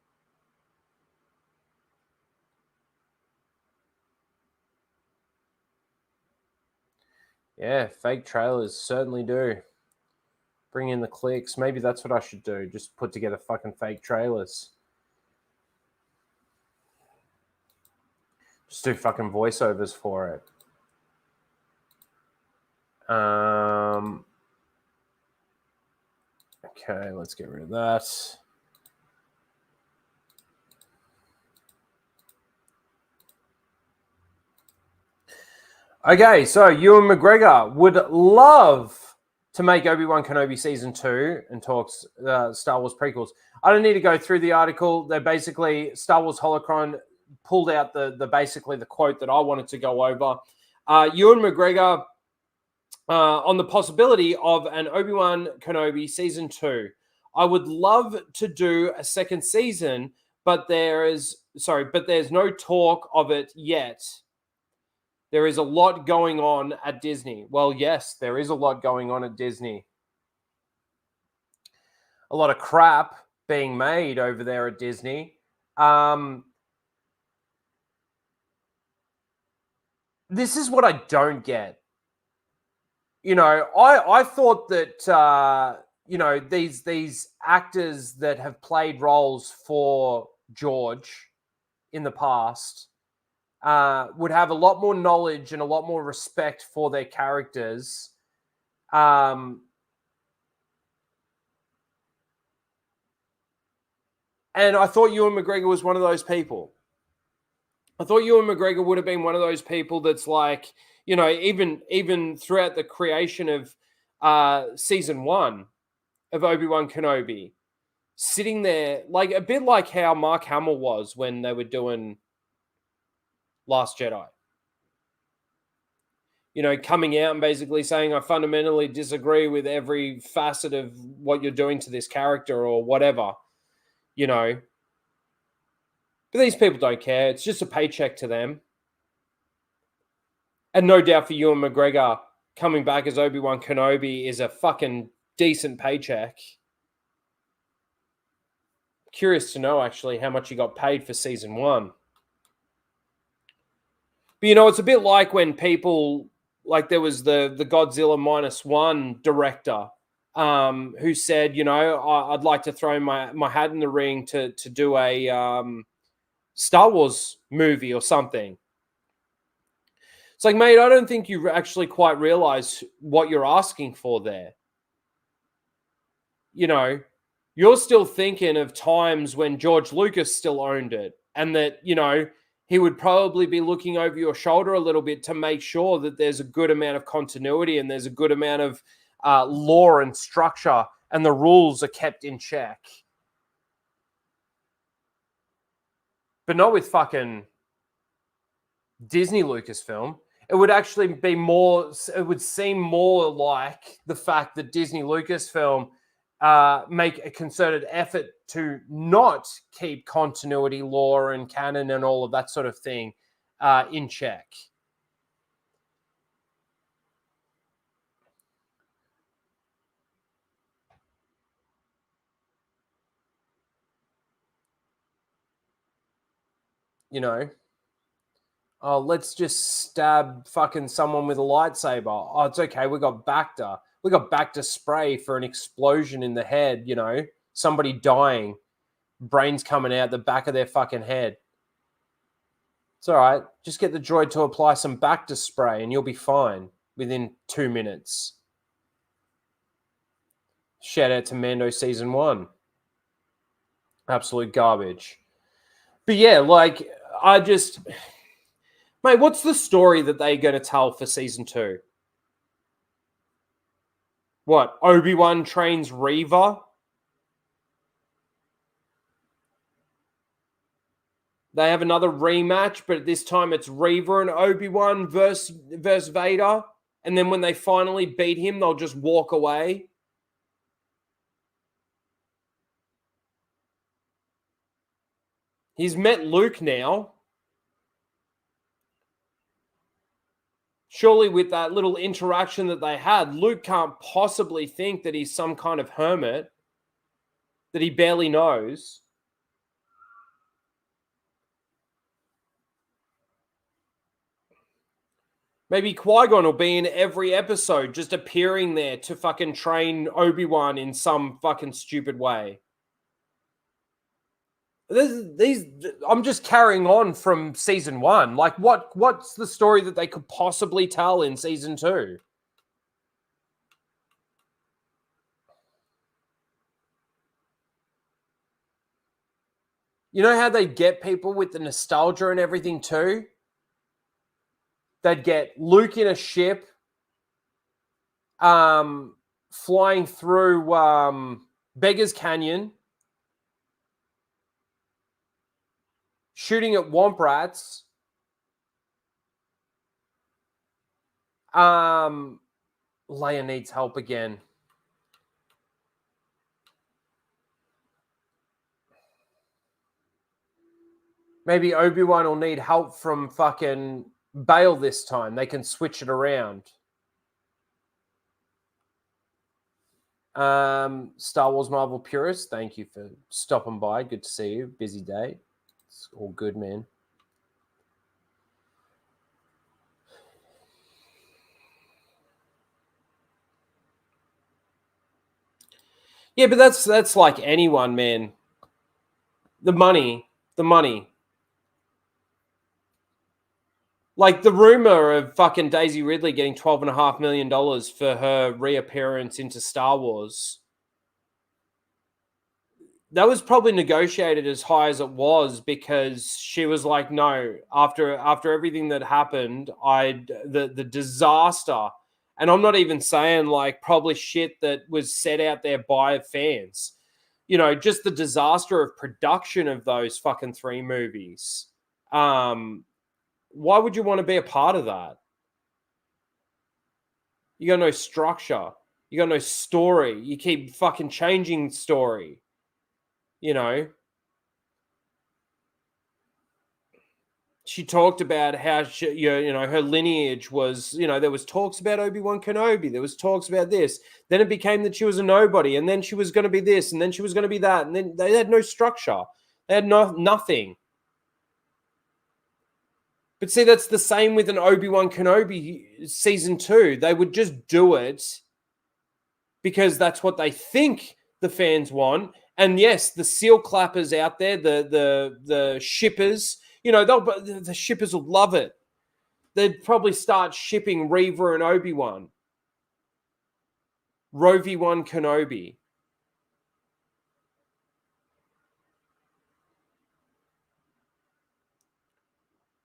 Yeah, fake trailers certainly do. Bring in the clicks. Maybe that's what I should do. Just put together fucking fake trailers. Just do fucking voiceovers for it. Okay, let's get rid of that. Okay, so Ewan McGregor would love to make Obi-Wan Kenobi Season 2 and talks Star Wars prequels. I don't need to go through the article. They're basically, Star Wars Holocron pulled out the basically the quote that I wanted to go over. Ewan McGregor on the possibility of an Obi-Wan Kenobi Season 2. I would love to do a second season, but there's no talk of it yet. There is a lot going on at Disney. Well, yes, there is a lot going on at Disney. A lot of crap being made over there at Disney. This is what I don't get. You know, I thought that, you know, these actors that have played roles for George in the past would have a lot more knowledge and a lot more respect for their characters. And I thought Ewan McGregor was one of those people. I thought Ewan McGregor would have been one of those people that's like, you know, even throughout the creation of Season 1 of Obi-Wan Kenobi, sitting there, like a bit like how Mark Hamill was when they were doing Last Jedi. You know, coming out and basically saying, I fundamentally disagree with every facet of what you're doing to this character or whatever, you know. But these people don't care. It's just a paycheck to them. And no doubt for Ewan McGregor, coming back as Obi-Wan Kenobi is a fucking decent paycheck. Curious to know, actually, how much he got paid for Season 1. But, you know, it's a bit like when people, like there was the Godzilla -1 director who said, you know, I'd like to throw my hat in the ring to do a Star Wars movie or something. It's like, mate, I don't think you actually quite realize what you're asking for there. You know, you're still thinking of times when George Lucas still owned it and that, you know, he would probably be looking over your shoulder a little bit to make sure that there's a good amount of continuity and there's a good amount of law and structure and the rules are kept in check. But not with fucking Disney Lucasfilm. It would actually be more, it would seem more like the fact that Disney Lucasfilm make a concerted effort to not keep continuity, law, and canon and all of that sort of thing in check. You know, Oh, let's just stab fucking someone with a lightsaber. Oh, it's okay. We got Bacta. We got Bacta spray for an explosion in the head, you know, somebody dying, brains coming out the back of their fucking head. It's all right. Just get the droid to apply some Bacta spray and you'll be fine within 2 minutes. Shout out to Mando Season 1. Absolute garbage. But yeah, like, I just... Mate, what's the story that they're going to tell for Season 2? What? Obi-Wan trains Reva? They have another rematch, but this time it's Reva and Obi-Wan versus Vader. And then when they finally beat him, they'll just walk away. He's met Luke now. Surely with that little interaction that they had, Luke can't possibly think that he's some kind of hermit that he barely knows. Maybe Qui-Gon will be in every episode just appearing there to fucking train Obi-Wan in some fucking stupid way. I'm just carrying on from Season 1. Like, what's the story that they could possibly tell in Season 2? You know how they get people with the nostalgia and everything too? They'd get Luke in a ship, flying through Beggar's Canyon, shooting at Womp Rats. Leia needs help again. Maybe Obi-Wan will need help from fucking Bail this time. They can switch it around. Star Wars Marvel Purist, thank you for stopping by. Good to see you. Busy day. It's all good, man. Yeah, but that's like anyone, man. The money. Like the rumor of fucking Daisy Ridley getting $12.5 million for her reappearance into Star Wars. That was probably negotiated as high as it was because she was like, no, after everything that happened, the disaster, and I'm not even saying like probably shit that was set out there by fans. You know, just the disaster of production of those fucking 3 movies. Why would you want to be a part of that? You got no structure. You got no story. You keep fucking changing story. You know? She talked about how her lineage was, there was talks about Obi-Wan Kenobi. There was talks about this. Then it became that she was a nobody. And then she was going to be this. And then she was going to be that. And then they had no structure. They had nothing. But see, that's the same with an Obi-Wan Kenobi Season 2. They would just do it because that's what they think the fans want. And yes, the seal clappers out there, the shippers, the shippers will love it. They'd probably start shipping Reva and Obi-Wan. Rovi-Wan Kenobi.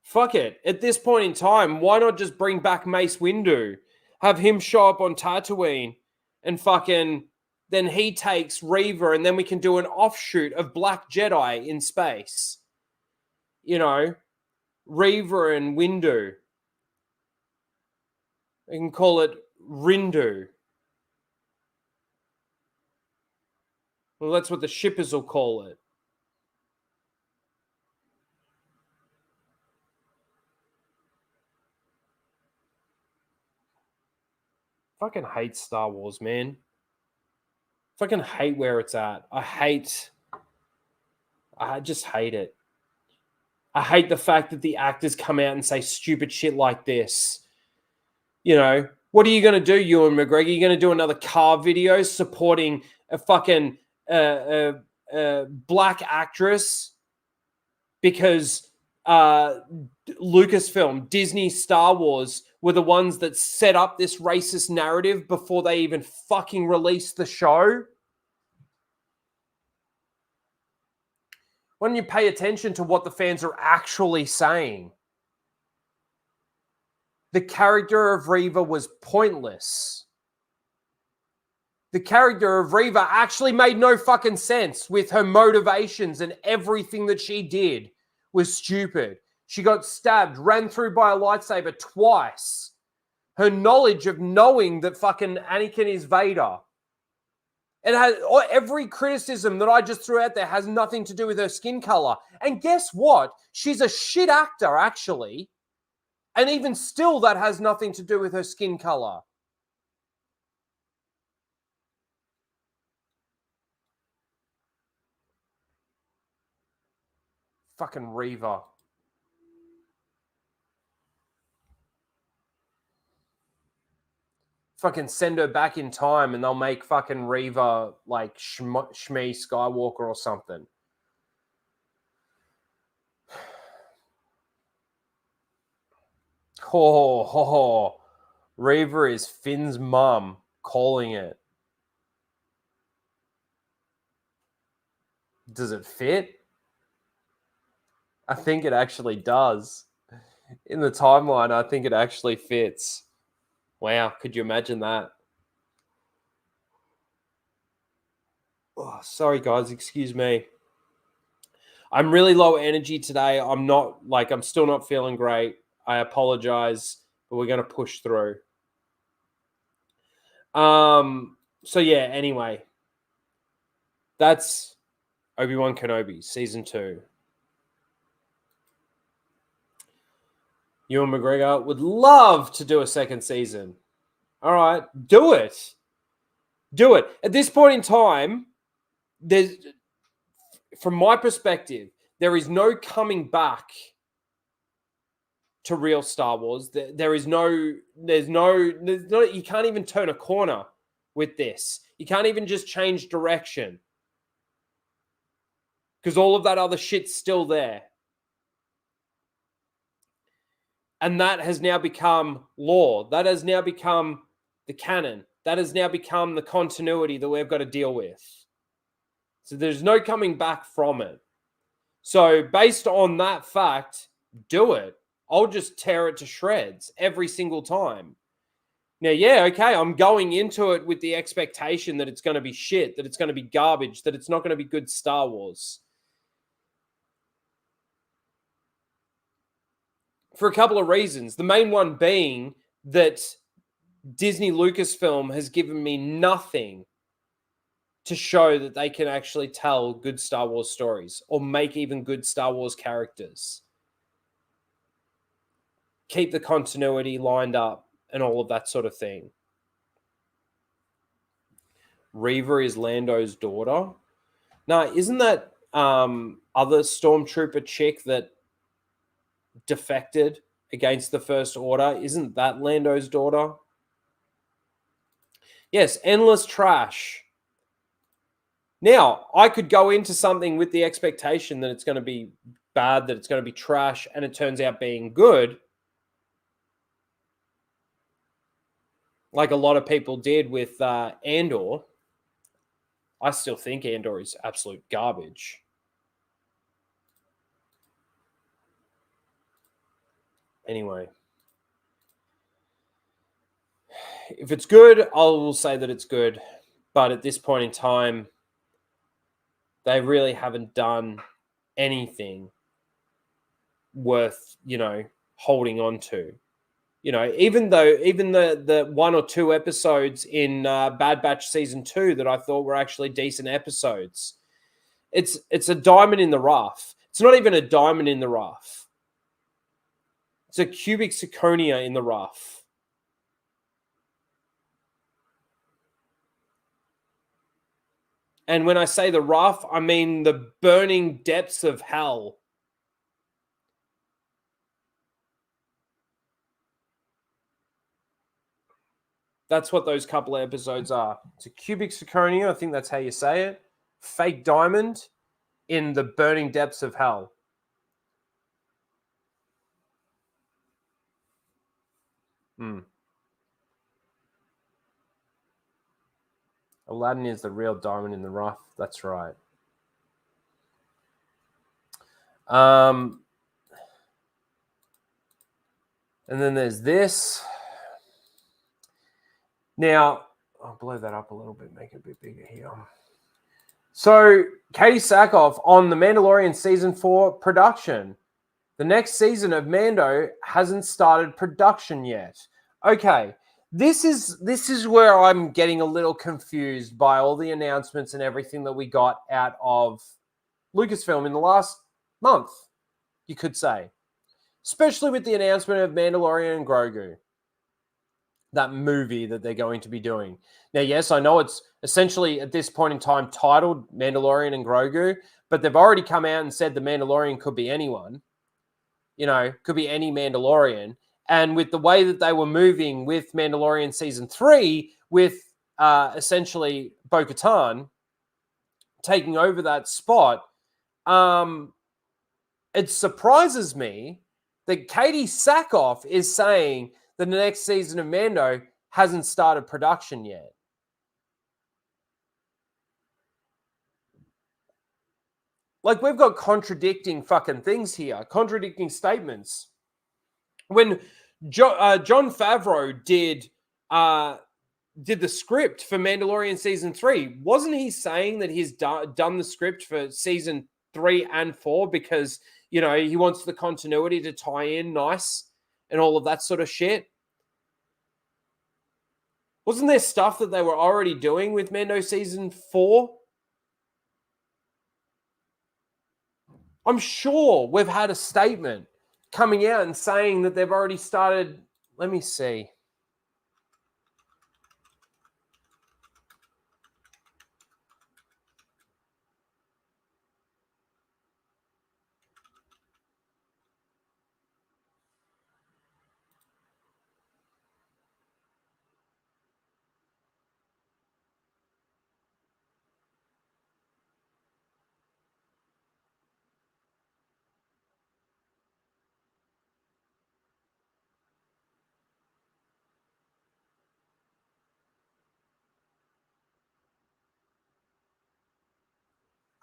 Fuck it. At this point in time, why not just bring back Mace Windu? Have him show up on Tatooine and fucking... Then he takes Reva and then we can do an offshoot of Black Jedi in space. Reva and Windu. We can call it Rindu. Well, that's what the shippers will call it. Fucking hate Star Wars, man. Fucking hate where it's at. I just hate it. I hate the fact that the actors come out and say stupid shit like this. You know, what are you going to do, Ewan McGregor? You're going to do another car video supporting a fucking black actress because Lucasfilm, Disney, Star Wars were the ones that set up this racist narrative before they even fucking released the show? Why don't you pay attention to what the fans are actually saying? The character of Reva was pointless. The character of Reva actually made no fucking sense with her motivations, and everything that she did was stupid. She got stabbed, ran through by a lightsaber twice. Her knowledge of knowing that fucking Anakin is Vader. It has every criticism that I just threw out there has nothing to do with her skin color. And guess what? She's a shit actor, actually. And even still, that has nothing to do with her skin color. Fucking Reva. Fucking send her back in time and they'll make fucking Reva like Shmi Skywalker or something. Oh, Reva is Finn's mum calling it. Does it fit? I think it actually does. In the timeline, I think it actually fits. Wow, could you imagine that? Oh, sorry, guys. Excuse me. I'm really low energy today. I'm still not feeling great. I apologize, but we're going to push through. So yeah, anyway. That's Obi-Wan Kenobi, Season 2. Ewan McGregor would love to do a second season. All right, do it. Do it. At this point in time, from my perspective, there is no coming back to real Star Wars. There's no, you can't even turn a corner with this. You can't even just change direction. Because all of that other shit's still there. And that has now become law. That has now become the canon. That has now become the continuity that we've got to deal with. So there's no coming back from it. So based on that fact, do it. I'll just tear it to shreds every single time. Now, yeah, okay, I'm going into it with the expectation that it's going to be shit, that it's going to be garbage, that it's not going to be good Star Wars. For a couple of reasons. The main one being that Disney Lucasfilm has given me nothing to show that they can actually tell good Star Wars stories or make even good Star Wars characters. Keep the continuity lined up and all of that sort of thing. Reva is Lando's daughter. Now, isn't that other stormtrooper chick that defected against the First Order? Isn't that Lando's daughter? Yes, endless trash. Now, I could go into something with the expectation that it's going to be bad, that it's going to be trash, and it turns out being good. Like a lot of people did with Andor. I still think Andor is absolute garbage. Anyway. If it's good, I will say that it's good. But at this point in time, they really haven't done anything worth, holding on to. Even the 1 or 2 episodes in Bad Batch Season 2 that I thought were actually decent episodes, it's a diamond in the rough. It's not even a diamond in the rough. It's a cubic zirconia in the rough. And when I say the rough, I mean the burning depths of hell. That's what those couple of episodes are. It's a cubic zirconia, I think that's how you say it. Fake diamond in the burning depths of hell. Aladdin is the real diamond in the rough. That's right. And then there's this. Now, I'll blow that up a little bit, make it a bit bigger here. So, Katie Sackhoff on The Mandalorian Season 4 production. The next season of Mando hasn't started production yet. Okay, this is where I'm getting a little confused by all the announcements and everything that we got out of Lucasfilm in the last month, you could say. Especially with the announcement of Mandalorian and Grogu. That movie that they're going to be doing. Now, yes, I know it's essentially at this point in time titled Mandalorian and Grogu, but they've already come out and said the Mandalorian could be anyone. You know, could be any Mandalorian. And with the way that they were moving with Mandalorian Season 3, with essentially Bo-Katan taking over that spot, it surprises me that Katie Sackhoff is saying that the next season of Mando hasn't started production yet. Like, we've got contradicting fucking things here, contradicting statements. When Jon Favreau did the script for Mandalorian Season 3, wasn't he saying that he's done the script for Season 3 and 4 because, you know, he wants the continuity to tie in nice and all of that sort of shit? Wasn't there stuff that they were already doing with Mando Season 4? I'm sure we've had a statement coming out and saying that they've already started. Let me see.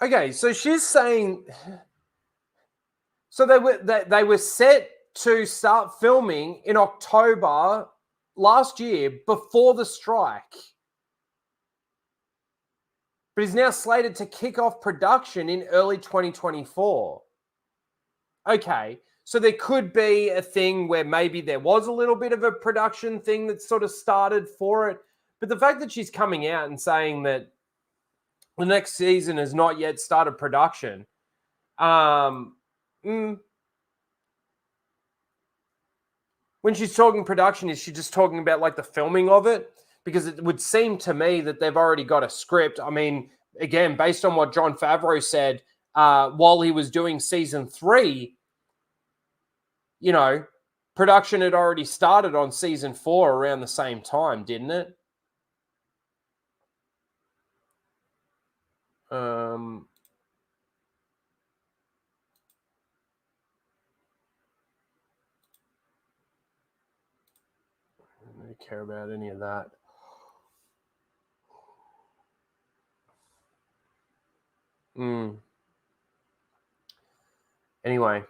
Okay, so she's saying, so they were set to start filming in October last year before the strike, but is now slated to kick off production in early 2024. Okay, so there could be a thing where maybe there was a little bit of a production thing that sort of started for it, but the fact that she's coming out and saying that the next season has not yet started production. When she's talking production, is she just talking about like the filming of it? Because it would seem to me that they've already got a script. I mean, again, based on what Jon Favreau said while he was doing Season 3, you know, production had already started on Season 4 around the same time, didn't it? I don't really care about any of that. Anyway,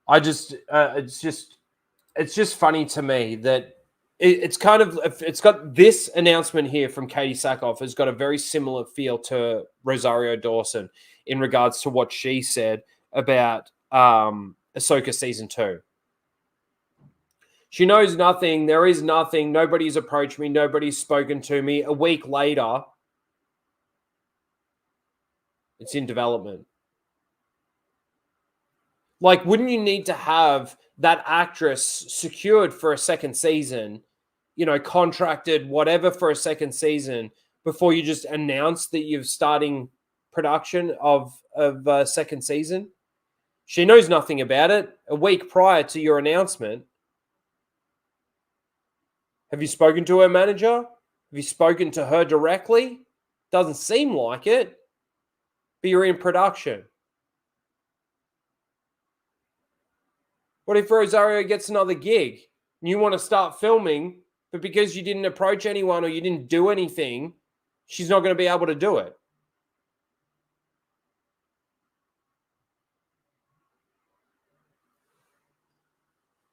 I just it's just funny to me that it's got this announcement here from Katie Sackhoff has got a very similar feel to Rosario Dawson in regards to what she said about Ahsoka Season 2. She knows nothing. There is nothing. Nobody's approached me. Nobody's spoken to me. A week later, it's in development. Like, wouldn't you need to have that actress secured for a second season, you know, contracted, whatever, for a second season before you just announce that you're starting production of a second season? She knows nothing about it. A week prior to your announcement, Have you spoken to her manager? Have you spoken to her directly? Doesn't seem like it. But you're in production. What if Rosario gets another gig and you want to start filming, but because you didn't approach anyone or you didn't do anything, she's not going to be able to do it?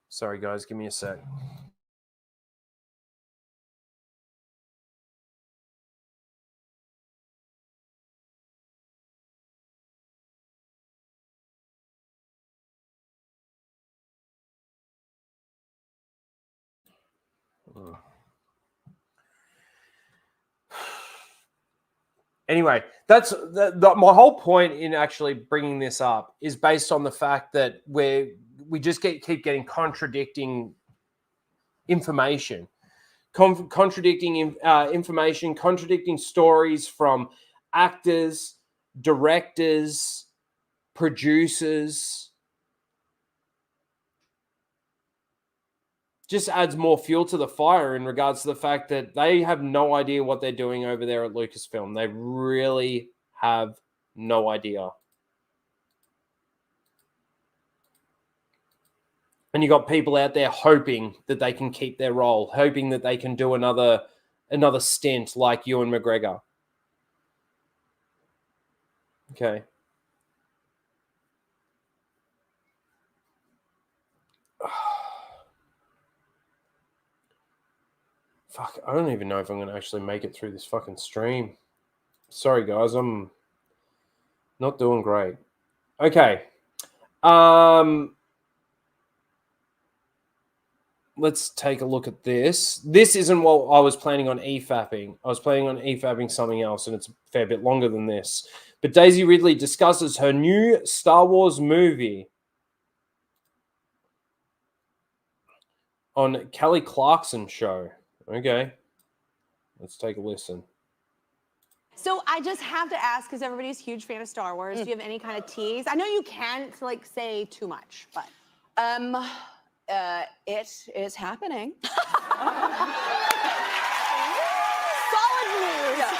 Sorry, guys. Give me a sec. Anyway, that's my whole point in actually bringing this up is based on the fact that we just keep getting contradicting information, contradicting information, contradicting stories from actors, directors, producers. Just adds more fuel to the fire in regards to the fact that they have no idea what they're doing over there at Lucasfilm. They really have no idea. And you got people out there hoping that they can keep their role, hoping that they can do another stint like Ewan McGregor. Okay. Fuck, I don't even know if I'm going to actually make it through this fucking stream. Sorry, guys, I'm not doing great. Okay. Let's take a look at this. This isn't what I was planning on EFAPing. I was planning on EFAPing something else, and it's a fair bit longer than this. But Daisy Ridley discusses her new Star Wars movie on Kelly Clarkson's show. Okay. Let's take a listen. So I just have to ask, because everybody's a huge fan of Star Wars, do you have any kind of tease? I know you can't like say too much, but it is happening. Solid news. Yeah.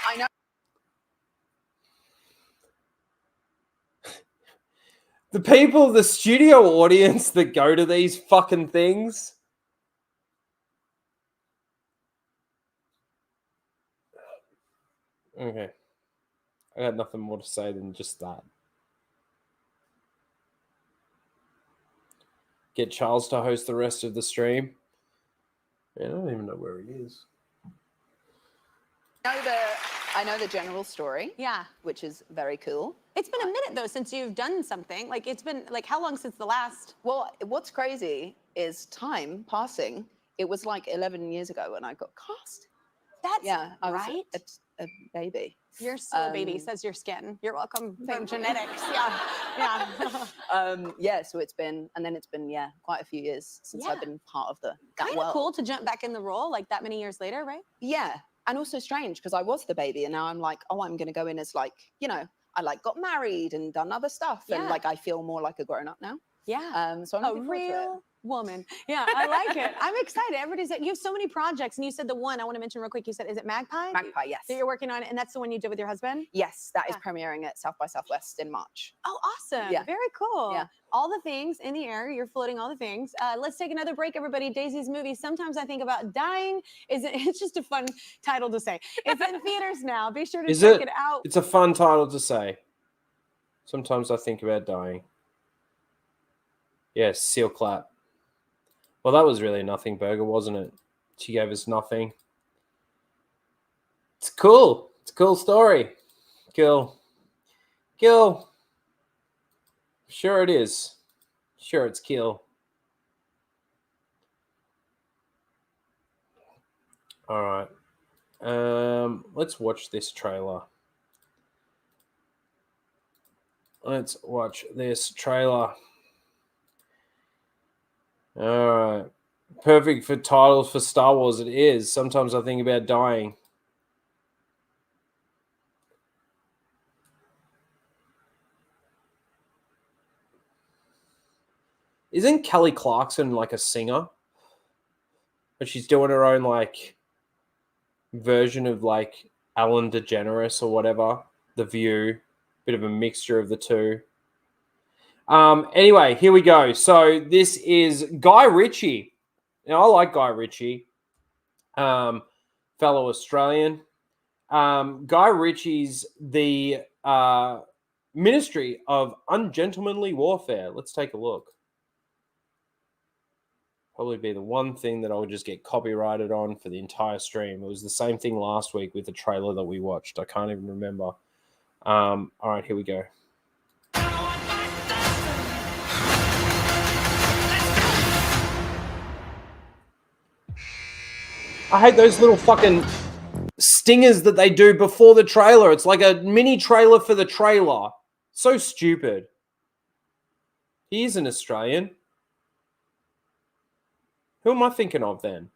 I know. The people, the studio audience that go to these fucking things. Okay. I got nothing more to say than just that. Get Charles to host the rest of the stream. Man, I don't even know where he is. I know the general story. Yeah. Which is very cool. It's been a minute though since you've done something. Like it's been like how long since the last? Well, what's crazy is time passing. It was like 11 years ago when I got cast. That's I was right. A baby. You're still a baby, says your skin. You're welcome from genetics. Yeah. Yeah, so it's been quite a few years since I've been part of that kind of cool to jump back in the role like that many years later, right? Yeah. And also strange because I was the baby and now I'm like, oh, I'm going to go in as like, you know, I like got married and done other stuff and like I feel more like a grown up now. Yeah. So I'm a real woman. Yeah, I like it. I'm excited. Everybody's you have so many projects, and you said the one I want to mention real quick. You said, is it Magpie? Magpie, yes. That you're working on it, and that's the one you did with your husband. Yes, that is premiering at South by Southwest in March. Oh, awesome! Yeah. Very cool. Yeah. All the things in the air. You're floating all the things. Let's take another break, everybody. Daisy's movie. Sometimes I think about dying. It's just a fun title to say. It's in theaters now. Be sure to check it out. It's a fun title to say. Sometimes I think about dying. Yes, seal clap. Well, that was really nothing burger, wasn't it? She gave us nothing. It's cool. It's a cool story. Cool. Sure it is. Sure it's cool. All right. Let's watch this trailer. Let's watch this trailer. All right. Perfect for titles for Star Wars. It is. Sometimes I think about dying. Isn't Kelly Clarkson like a singer? but she's doing her own like version of like Ellen DeGeneres or whatever. The View, bit of a mixture of the two. Anyway, here we go. So this is Guy Ritchie. Now, I like Guy Ritchie, fellow Australian. Guy Ritchie's the Ministry of Ungentlemanly Warfare. Let's take a look. Probably be the one thing that I'll just get copyrighted on for the entire stream. It was the same thing last week with the trailer that we watched. I can't even remember. All right, here we go. I hate those little fucking stingers that they do before the trailer. It's like a mini trailer for the trailer. So stupid. He is an Australian. Who am I thinking of then?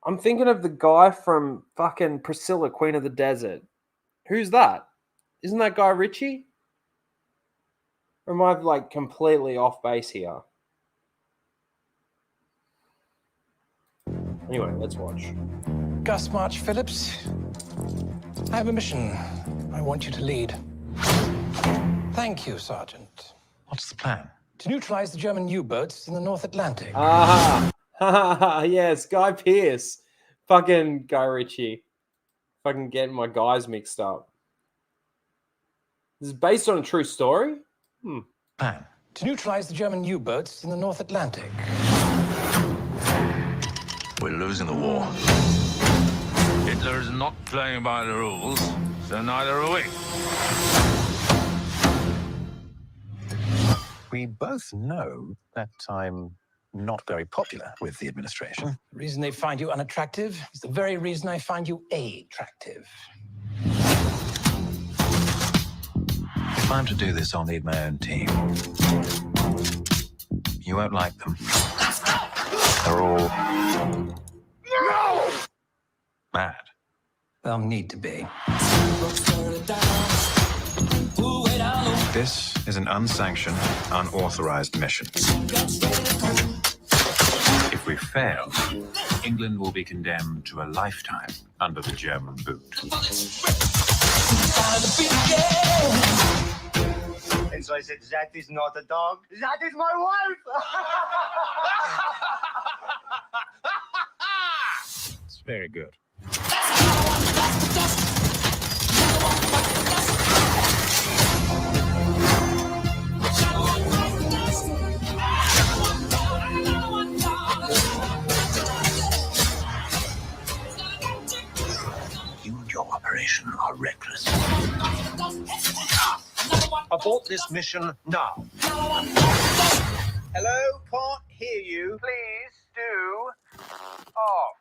I'm thinking of the guy from fucking Priscilla, Queen of the Desert. Who's that? Isn't that Guy Ritchie? Or am I like completely off base here? Anyway, let's watch. Gus March Phillips, I have a mission I want you to lead. Thank you, Sergeant. What's the plan? To neutralize the German U-boats in the North Atlantic. Yes, Guy Pearce. Fucking Guy Ritchie. Fucking getting my guys mixed up. This is based on a true story? Plan. To neutralize the German U-boats in the North Atlantic. We're losing the war. Hitler's not playing by the rules, so neither are we. We both know that I'm not very popular with the administration. The reason they find you unattractive is the very reason I find you attractive. If I'm to do this, I'll need my own team. You won't like them. They're all... mad. They'll need to be. This is an unsanctioned, unauthorized mission. If we fail, England will be condemned to a lifetime under the German boot. And so I said, that is not a dog. That is my wife. It's very good. You and your operation are reckless. Abort this mission now. Hello, can't hear you. Please do. Off.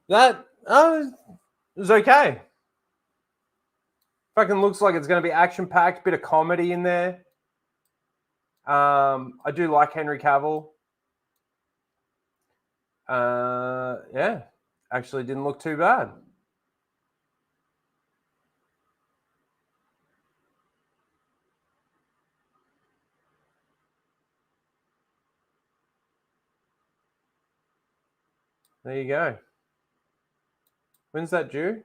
That was okay. Fucking looks like it's going to be action-packed, bit of comedy in there. I do like Henry Cavill. Yeah, actually didn't look too bad. There you go. When's that due?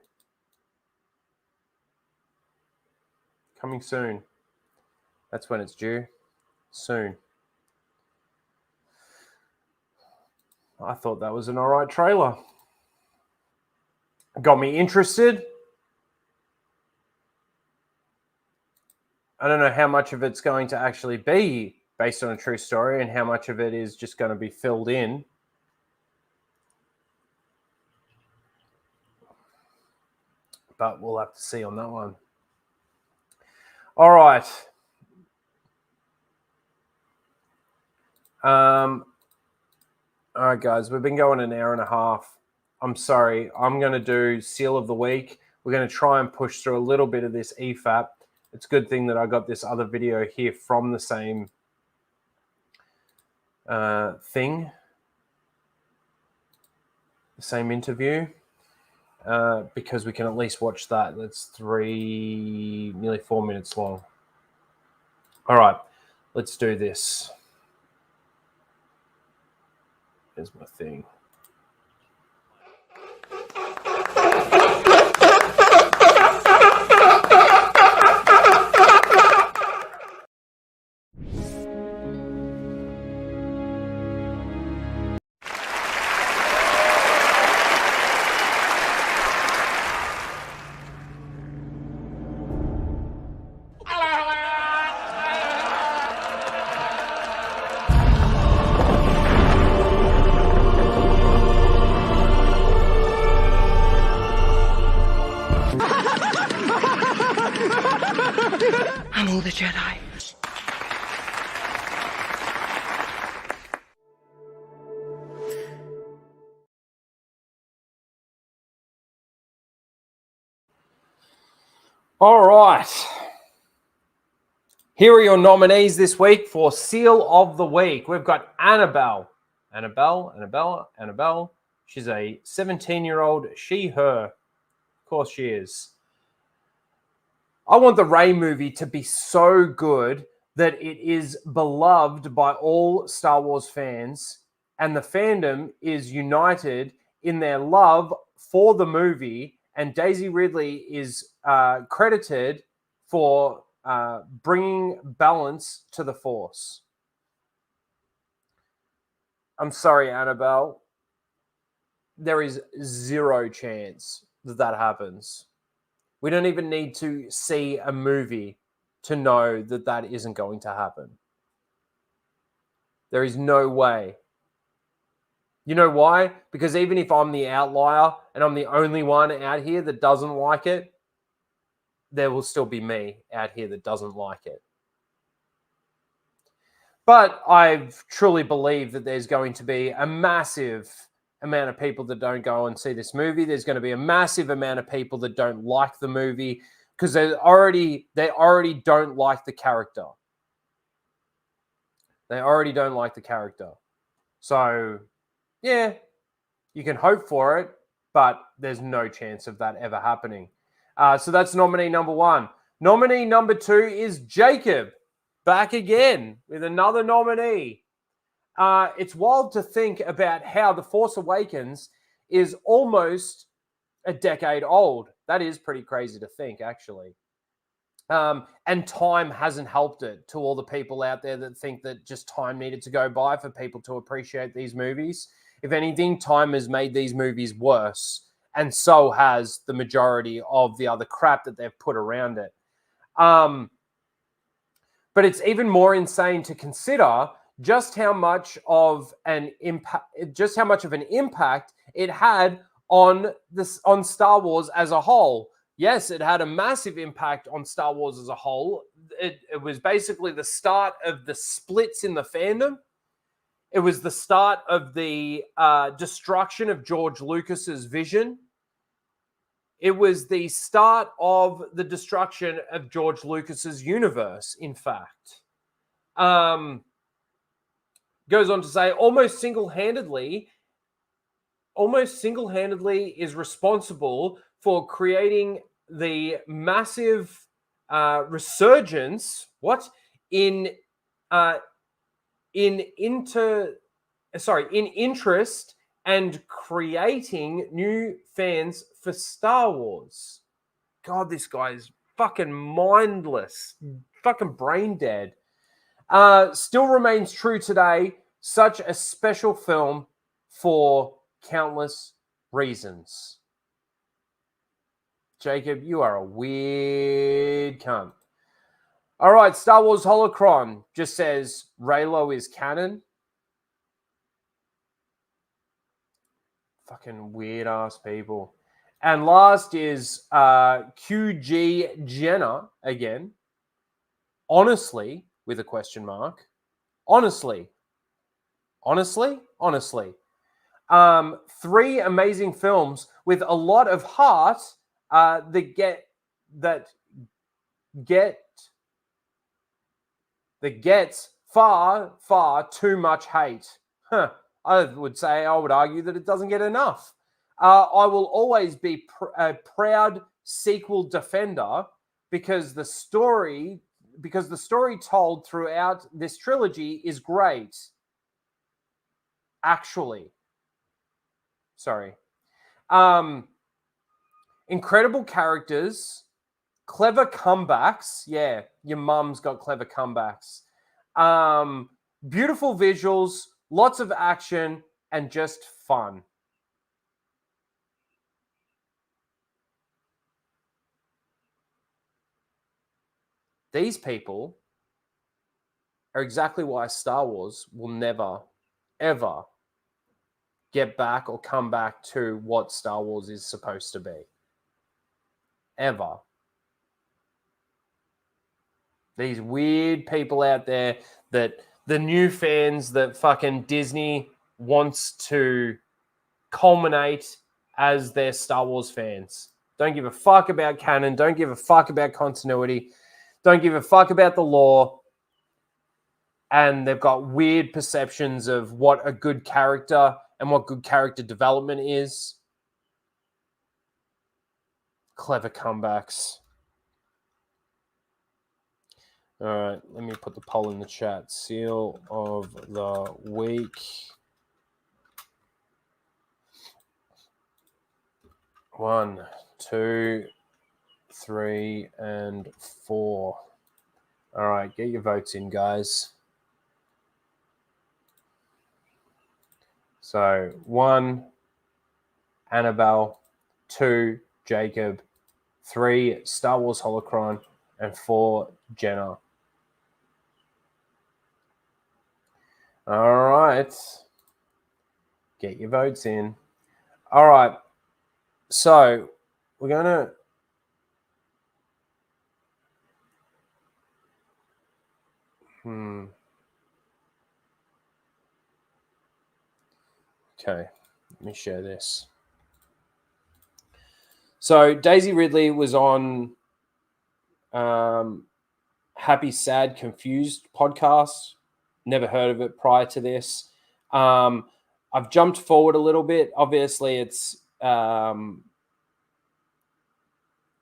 Coming soon. That's when it's due. Soon. I thought that was an all right trailer. Got me interested. I don't know how much of it's going to actually be based on a true story and how much of it is just going to be filled in. But we'll have to see on that one. All right. All right, guys, we've been going an hour and a half. I'm sorry. I'm going to do Seal of the Week. We're going to try and push through a little bit of this EFAP. It's a good thing that I got this other video here from the same thing, the same interview, because we can at least watch that. That's nearly 4 minutes long. All right, let's do this. Here's my thing. I'm all the Jedi. All right. Here are your nominees this week for Seal of the Week. We've got Annabelle. Annabelle. She's a 17-year-old she, her. Of course she is. I want the Rey movie to be so good that it is beloved by all Star Wars fans, and the fandom is united in their love for the movie, and Daisy Ridley is credited for bringing balance to the Force. I'm sorry, Annabelle. There is zero chance that that happens. We don't even need to see a movie to know that that isn't going to happen. There is no way. You know why? Because even if I'm the outlier and I'm the only one out here that doesn't like it, there will still be me out here that doesn't like it. But I truly believe that there's going to be a massive amount of people that don't go and see this movie. There's going to be a massive amount of people that don't like the movie because they already don't like the character. They already don't like the character. So, yeah, you can hope for it, but there's no chance of that ever happening. So that's nominee number one. Nominee number two is Jacob, back again with another nominee. It's wild to think about how The Force Awakens is almost a decade old. That is pretty crazy to think, actually. And time hasn't helped it to all the people out there that think that just time needed to go by for people to appreciate these movies. If anything, time has made these movies worse, and so has the majority of the other crap that they've put around it. But it's even more insane to consider just how much of an impact it had on Star Wars as a whole. Yes, it had a massive impact on Star Wars as a whole. It was basically the start of the splits in the fandom. It was the start of the destruction of George Lucas's vision. It was the start of the destruction of George Lucas's universe, in fact. Goes on to say, almost single-handedly is responsible for creating the massive resurgence in interest and creating new fans for Star Wars. God, this guy is fucking mindless, fucking brain dead. Still remains true today. Such a special film for countless reasons. Jacob, you are a weird cunt. All right, Star Wars Holocron just says Reylo is canon. Fucking weird ass people. And last is QG Jenner again. Honestly, with a question mark. Honestly. 3 amazing films with a lot of heart that gets far too much hate. I would argue that it doesn't get enough. I will always be a proud sequel defender because the story told throughout this trilogy is great. Actually, sorry. Incredible characters, clever comebacks. Yeah, your mum's got clever comebacks. Beautiful visuals, lots of action, and just fun. These people are exactly why Star Wars will never, ever get back or come back to what Star Wars is supposed to be. Ever. These weird people out there that the new fans that fucking Disney wants to culminate as their Star Wars fans. Don't give a fuck about canon. Don't give a fuck about continuity. Don't give a fuck about the lore. And they've got weird perceptions of what a good character and what good character development is. Clever comebacks. All right, let me put the poll in the chat. Seal of the week. 1, 2, 3, and 4. All right, get your votes in, guys. So 1, Annabelle, 2, Jacob, 3, Star Wars Holocron, and 4, Jenna. All right. Get your votes in. All right. So we're going to... Okay, let me share this. So Daisy Ridley was on Happy, Sad, Confused podcast. Never heard of it prior to this. I've jumped forward a little bit. Obviously, it's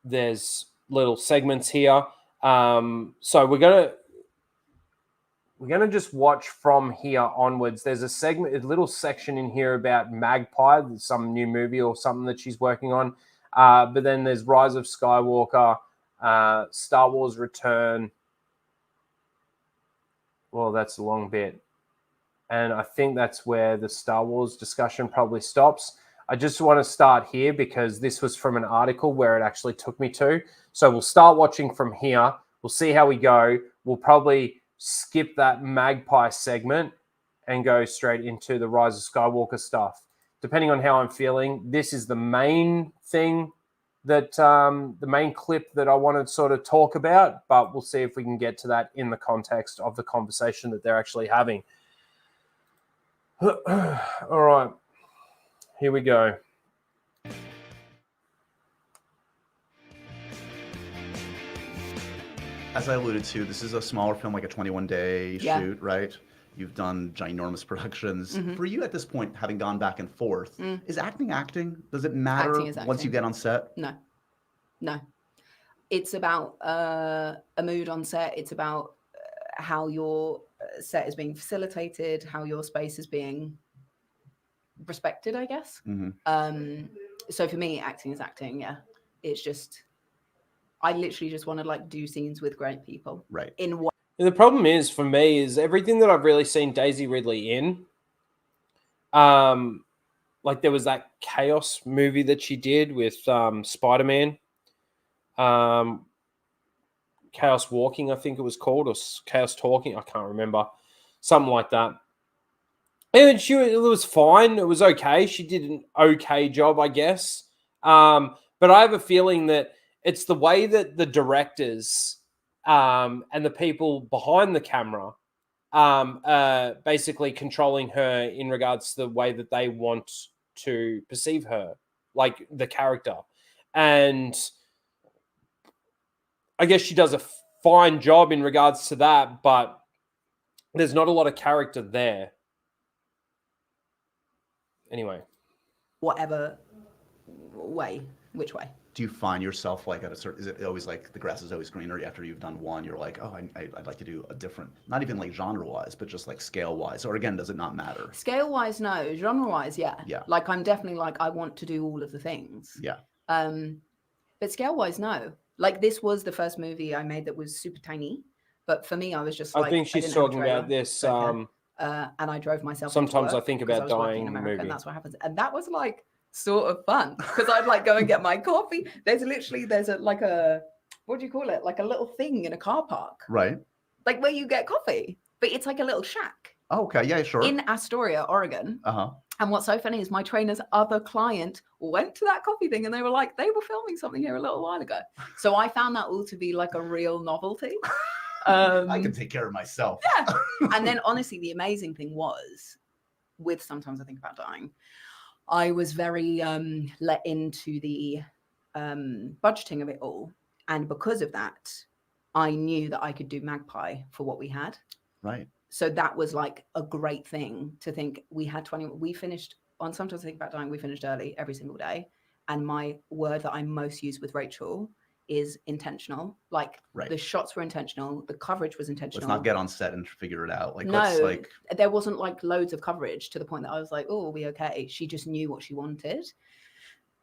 there's little segments here. So we're gonna just watch from here onwards. There's a little section in here about Magpie, some new movie or something that she's working on. But then there's Rise of Skywalker, Star Wars Return. Well, that's a long bit. And I think that's where the Star Wars discussion probably stops. I just want to start here because this was from an article where it actually took me to. So we'll start watching from here. We'll see how we go. We'll probably skip that Magpie segment and go straight into the Rise of Skywalker stuff. Depending on how I'm feeling, this is the main thing that the main clip that I want to sort of talk about, but we'll see if we can get to that in the context of the conversation that they're actually having. All right, here we go. As I alluded to, this is a smaller film, like a 21-day shoot, right? You've done ginormous productions. For you at this point, having gone back and forth, is acting? Does it matter once you get on set? No. It's about a mood on set. It's about how your set is being facilitated, how your space is being respected, I guess. So for me, acting is acting, yeah. It's just, I literally just want to like do scenes with great people. Right. In what? The problem is for me is everything that I've really seen Daisy Ridley in, like there was that Chaos movie that she did with Spider-Man, Chaos Walking, I think it was called, or Chaos Talking, I can't remember, something like that. And it was fine. It was okay. She did an okay job, I guess. But I have a feeling that it's the way that the directors and the people behind the camera basically controlling her in regards to the way that they want to perceive her, like the character. And I guess she does a fine job in regards to that, but there's not a lot of character there. Anyway. Whatever way, which way? Do you find yourself like at a certain, is it always like the grass is always greener after you've done one? You're like, oh, I'd like to do a different, not even like genre-wise, but just like scale-wise. Or again, does it not matter? Scale-wise, no. Genre-wise, yeah. Yeah. Like I'm definitely like, I want to do all of the things. Yeah. But scale-wise, no. Like this was the first movie I made that was super tiny. But for me, I was just like, I think she's talking about this. and I drove myself. Sometimes I think about dying in the movie. And that's what happens. And that was like sort of fun because I'd like go and get my coffee. There's like a what do you call it? Like a little thing in a car park. Right. Like where you get coffee, but it's like a little shack. Oh, okay. Yeah, sure. In Astoria, Oregon. Uh-huh. And what's so funny is my trainer's other client went to that coffee thing and they were like, they were filming something here a little while ago. So I found that all to be like a real novelty. I can take care of myself. Yeah. And then honestly, the amazing thing was with Sometimes I Think About Dying, I was very let into the budgeting of it all. And because of that, I knew that I could do Magpie for what we had. Right. So that was like a great thing to think. We had 20, we finished on Sometimes I Think About Dying, we finished early every single day. And my word that I most use with Rachel is intentional. Like the shots were intentional, the coverage was intentional. Let's not get on set and figure it out. Like, no, there wasn't like loads of coverage to the point that I was like, oh, are we okay? She just knew what she wanted.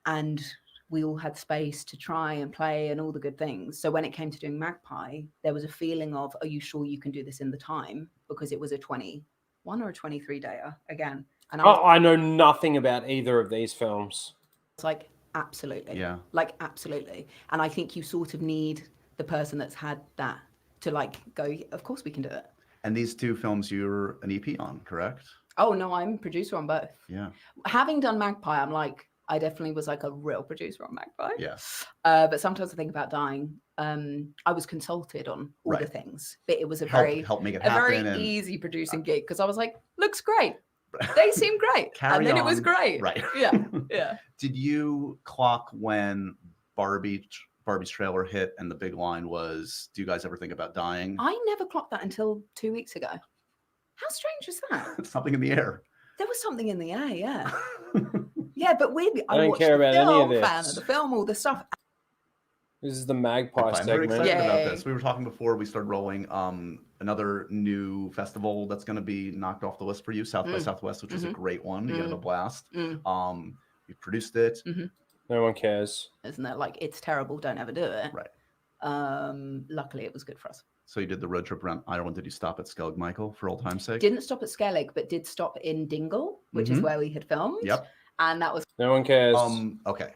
And we all had space to try and play and all the good things. So when it came to doing Magpie, there was a feeling of, are you sure you can do this in the time? Because it was a 21 or a 23 dayer again. And I know nothing about either of these films. It's like, absolutely. Yeah. Like, absolutely. And I think you sort of need the person that's had that to like go, of course we can do it. And these two films you're an EP on, correct? Oh, no, I'm producer on both. Yeah. Having done Magpie, I'm like, I definitely was like a real producer on Magpie. Yeah. But Sometimes I Think About Dying, I was consulted on all the things, but it was a very easy producing gig because I was like, looks great. They seem great. And then it was great. Right. Yeah. Yeah. Did you clock when Barbie's trailer hit and the big line was, do you guys ever think about dying? I never clocked that until 2 weeks ago. How strange is that? Something in the air. There was something in the air, yeah. Yeah, but weirdly, I don't care about any of this. Fan of the film, all the stuff. This is the Magpie segment. I'm very excited about this. We were talking before we started rolling another new festival that's going to be knocked off the list for you, South by Southwest, which is a great one. You get a blast. We produced it. No one cares. Isn't that like, it's terrible, don't ever do it. Right. Luckily, it was good for us. So you did the road trip around Ireland. Did you stop at Skellig Michael for old time's sake? Didn't stop at Skellig, but did stop in Dingle, which is where we had filmed. Yep. And that was... No one cares. Okay.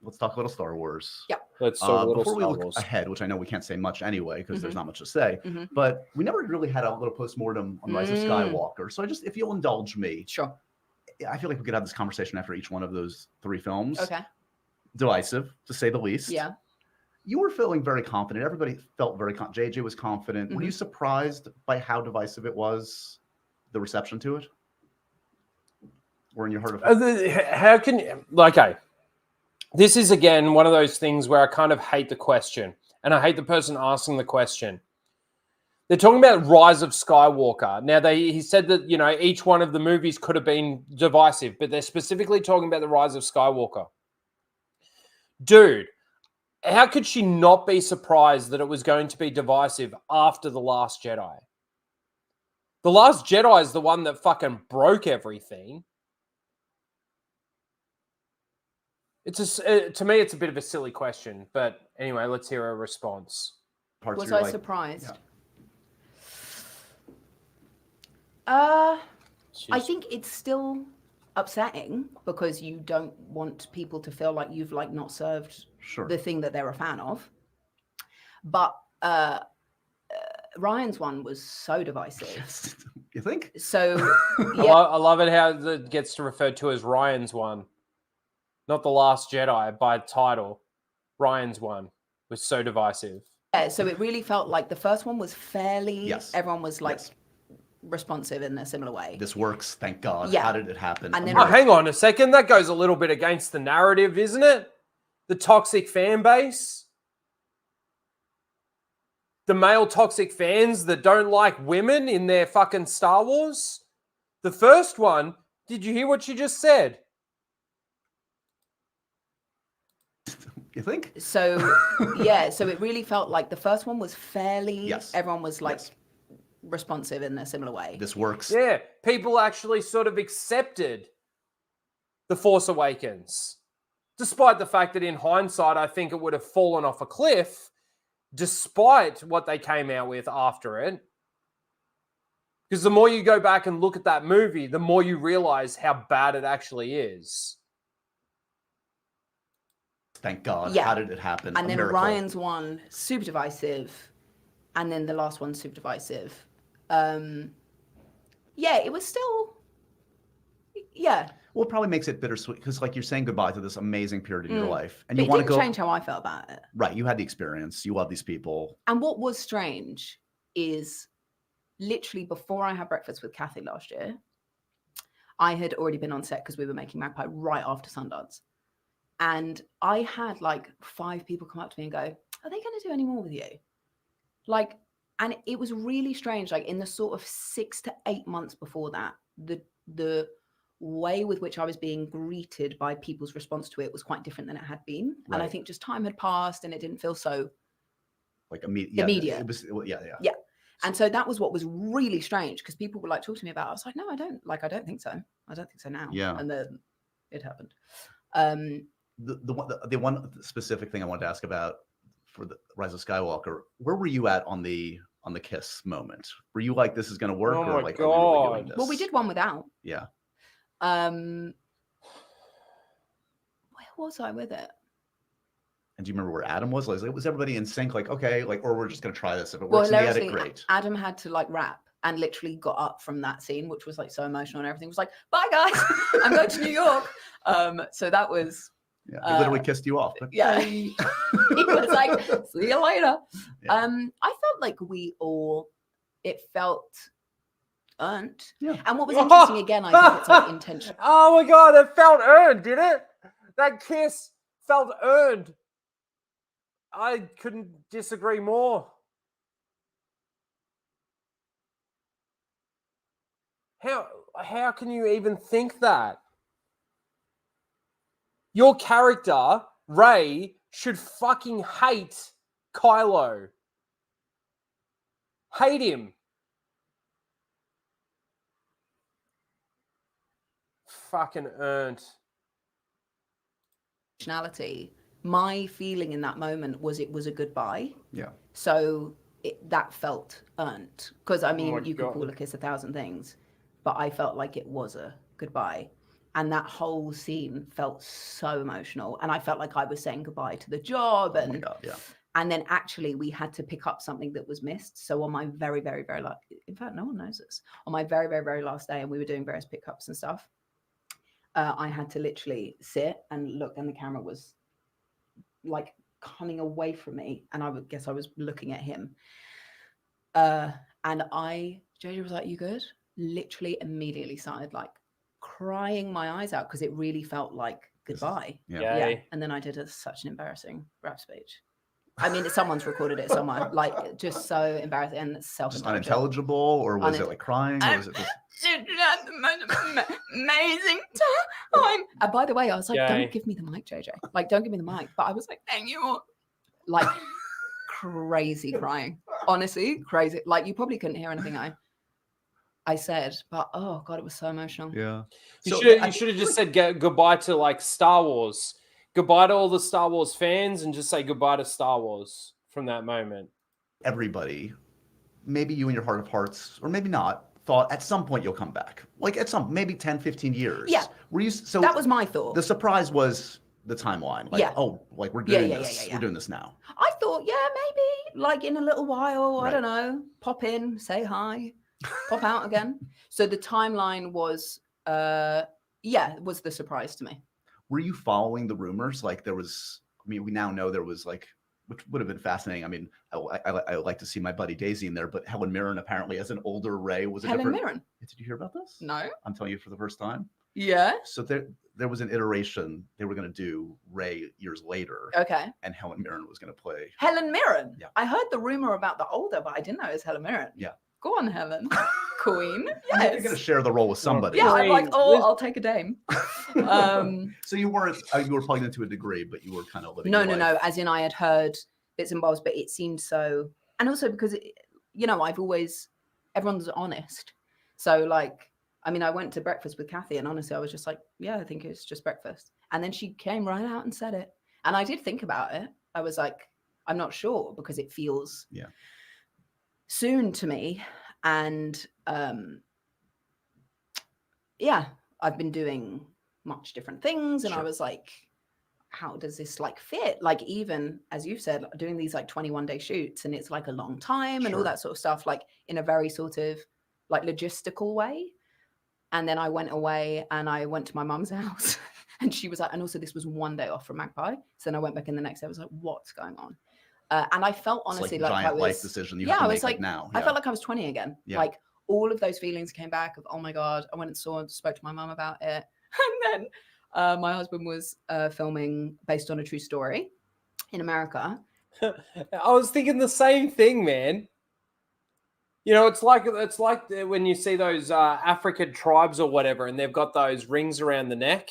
Let's talk a little Star Wars. Yep. Let's talk a little before Star we look Wars. ahead, which I know we can't say much anyway because there's not much to say, but we never really had a little postmortem on Rise of Skywalker. So if you'll indulge me, sure. I feel like we could have this conversation after each one of those three films. Okay. Divisive, to say the least. Yeah. You were feeling very confident. Everybody felt very confident. JJ was confident. Were you surprised by how divisive it was, the reception to it? Or in your heart of how can you, okay, this is again one of those things where I kind of hate the question and I hate the person asking the question. They're talking about Rise of Skywalker. Now he said that, each one of the movies could have been divisive, but they're specifically talking about the Rise of Skywalker. Dude, how could she not be surprised that it was going to be divisive after The Last Jedi? The Last Jedi is the one that fucking broke everything. To me, it's a bit of a silly question, but anyway, let's hear a response. Was I surprised? Yeah. I think it's still upsetting because you don't want people to feel like you've like not served the thing that they're a fan of. But Ryan's one was so divisive. You think? So yeah. I love it how it gets referred to as Ryan's one. Not The Last Jedi by title. Ryan's one was so divisive. Yeah, so it really felt like the first one was fairly, everyone was like responsive in a similar way. This works, thank God. Yeah. How did it happen? And then hang on a second. That goes a little bit against the narrative, isn't it? The toxic fan base. The male toxic fans that don't like women in their fucking Star Wars. The first one, did you hear what she just said? You think? So, yeah, so it really felt like the first one was fairly, everyone was like responsive in a similar way. This works. Yeah, people actually sort of accepted The Force Awakens. Despite the fact that in hindsight, I think it would have fallen off a cliff, despite what they came out with after it. Because the more you go back and look at that movie, the more you realize how bad it actually is. Thank God. Yeah. How did it happen? And A then miracle. Ryan's one, super divisive. And then the last one, super divisive. Yeah, it was still, yeah. Well, it probably makes it bittersweet because, like, you're saying goodbye to this amazing period in your life, and But you it want to didn't go. change how I felt about it. Right, you had the experience. You love these people. And what was strange is literally before I had breakfast with Kathy last year, I had already been on set because we were making Magpie right after Sundance. And I had like 5 people come up to me and go, are they going to do any more with you? Like, and it was really strange. Like in the sort of 6 to 8 months before that, the way with which I was being greeted by people's response to it was quite different than it had been. Right. And I think just time had passed and it didn't feel so Like immediate. immediate. It was, yeah. Yeah. And so that was what was really strange because people would like talk to me about it. I was like, no, I don't think so. I don't think so now. Yeah. And then it happened. The one specific thing I wanted to ask about for the Rise of Skywalker, where were you at on the kiss moment? Were you like, this is going to work, or like, are we really doing this? Well, we did one without. Yeah. Where was I with it? And do you remember where Adam was? Like, was everybody in sync? Like, okay, like, or we're just going to try this. If it works in the edit, great. Adam had to like rap and literally got up from that scene, which was like so emotional and everything. Was like, bye guys, I'm going to New York. So that was. Yeah, he literally kissed you off. But yeah, he was like, see you later. Yeah. I felt like it felt earned. Yeah. And what was interesting again, I think it's like intentional. Oh my God, it felt earned, did it? That kiss felt earned. I couldn't disagree more. How can you even think that? Your character, Rey, should fucking hate Kylo. Hate him. Fucking earned. My feeling in that moment was it was a goodbye. Yeah. So that felt earned. Because, I mean, you could call a kiss 1,000 things, but I felt like it was a goodbye. And that whole scene felt so emotional. And I felt like I was saying goodbye to the job. And, oh my God, yeah. And then actually we had to pick up something that was missed. So on my very, very, very last, in fact, no one knows this. On my very, very, very last day, and we were doing various pickups and stuff, I had to literally sit and look, and the camera was like coming away from me. And I would guess I was looking at him. And JJ was like, you good? Literally immediately started like crying my eyes out because it really felt like goodbye. Yeah. And then I did such an embarrassing rap speech. I mean, someone's recorded it somewhere, like just so embarrassing and just unintelligible, or was it like crying, or was it just the most amazing time? And by the way, I was like, don't give me the mic, JJ. Like, don't give me the mic. But I was like, thank you. Like crazy crying. Honestly, crazy. Like you probably couldn't hear anything I said, but oh God, it was so emotional. Yeah. You should have just said goodbye to like Star Wars. Goodbye to all the Star Wars fans and just say goodbye to Star Wars from that moment. Everybody, maybe you in your heart of hearts, or maybe not, thought at some point you'll come back. Like at maybe 10, 15 years. Yeah. Were you, so that was my thought. The surprise was the timeline. Like, oh, like we're doing this. We're doing this now. I thought, yeah, maybe like in a little while, I don't know, pop in, say hi, pop out again. So the timeline was, was the surprise to me. Were you following the rumors? Like there was, I mean, we now know there was like which would have been fascinating. I mean, I like to see my buddy Daisy in there, but Helen Mirren apparently as an older Rey was a Helen different. Mirren. Did you hear about this? No. I'm telling you for the first time. Yeah. So there was an iteration they were going to do Rey years later. Okay. And Helen Mirren was going to play. Helen Mirren. Yeah. I heard the rumor about the older, but I didn't know it was Helen Mirren. Yeah. Go on, Helen. Queen. Yes. You're going to share the role with somebody. Yeah, I'm like, I'll take a dame. So you were plugged into a degree, but you were kind of living. No. As in, I had heard bits and bobs, but it seemed so. And also because, everyone's honest. So like, I mean, I went to breakfast with Kathy, and honestly, I was just like, yeah, I think it's just breakfast. And then she came right out and said it. And I did think about it. I was like, I'm not sure because it feels soon to me. And I've been doing much different things. And I was like, how does this like fit? Like, even as you've said, doing these like 21-day shoots, and it's like a long time and all that sort of stuff, like in a very sort of like logistical way. And then I went away and I went to my mum's house and she was like, and also this was one day off from Magpie. So then I went back in the next day. I was like, what's going on? And I felt honestly like giant I was, life decision. You have to make like now. I felt like I was 20 again. Yeah. Like all of those feelings came back of, oh my God, I went and spoke to my mum about it. And then my husband was filming based on a true story in America. I was thinking the same thing, man. You know, it's like when you see those African tribes or whatever, and they've got those rings around the neck,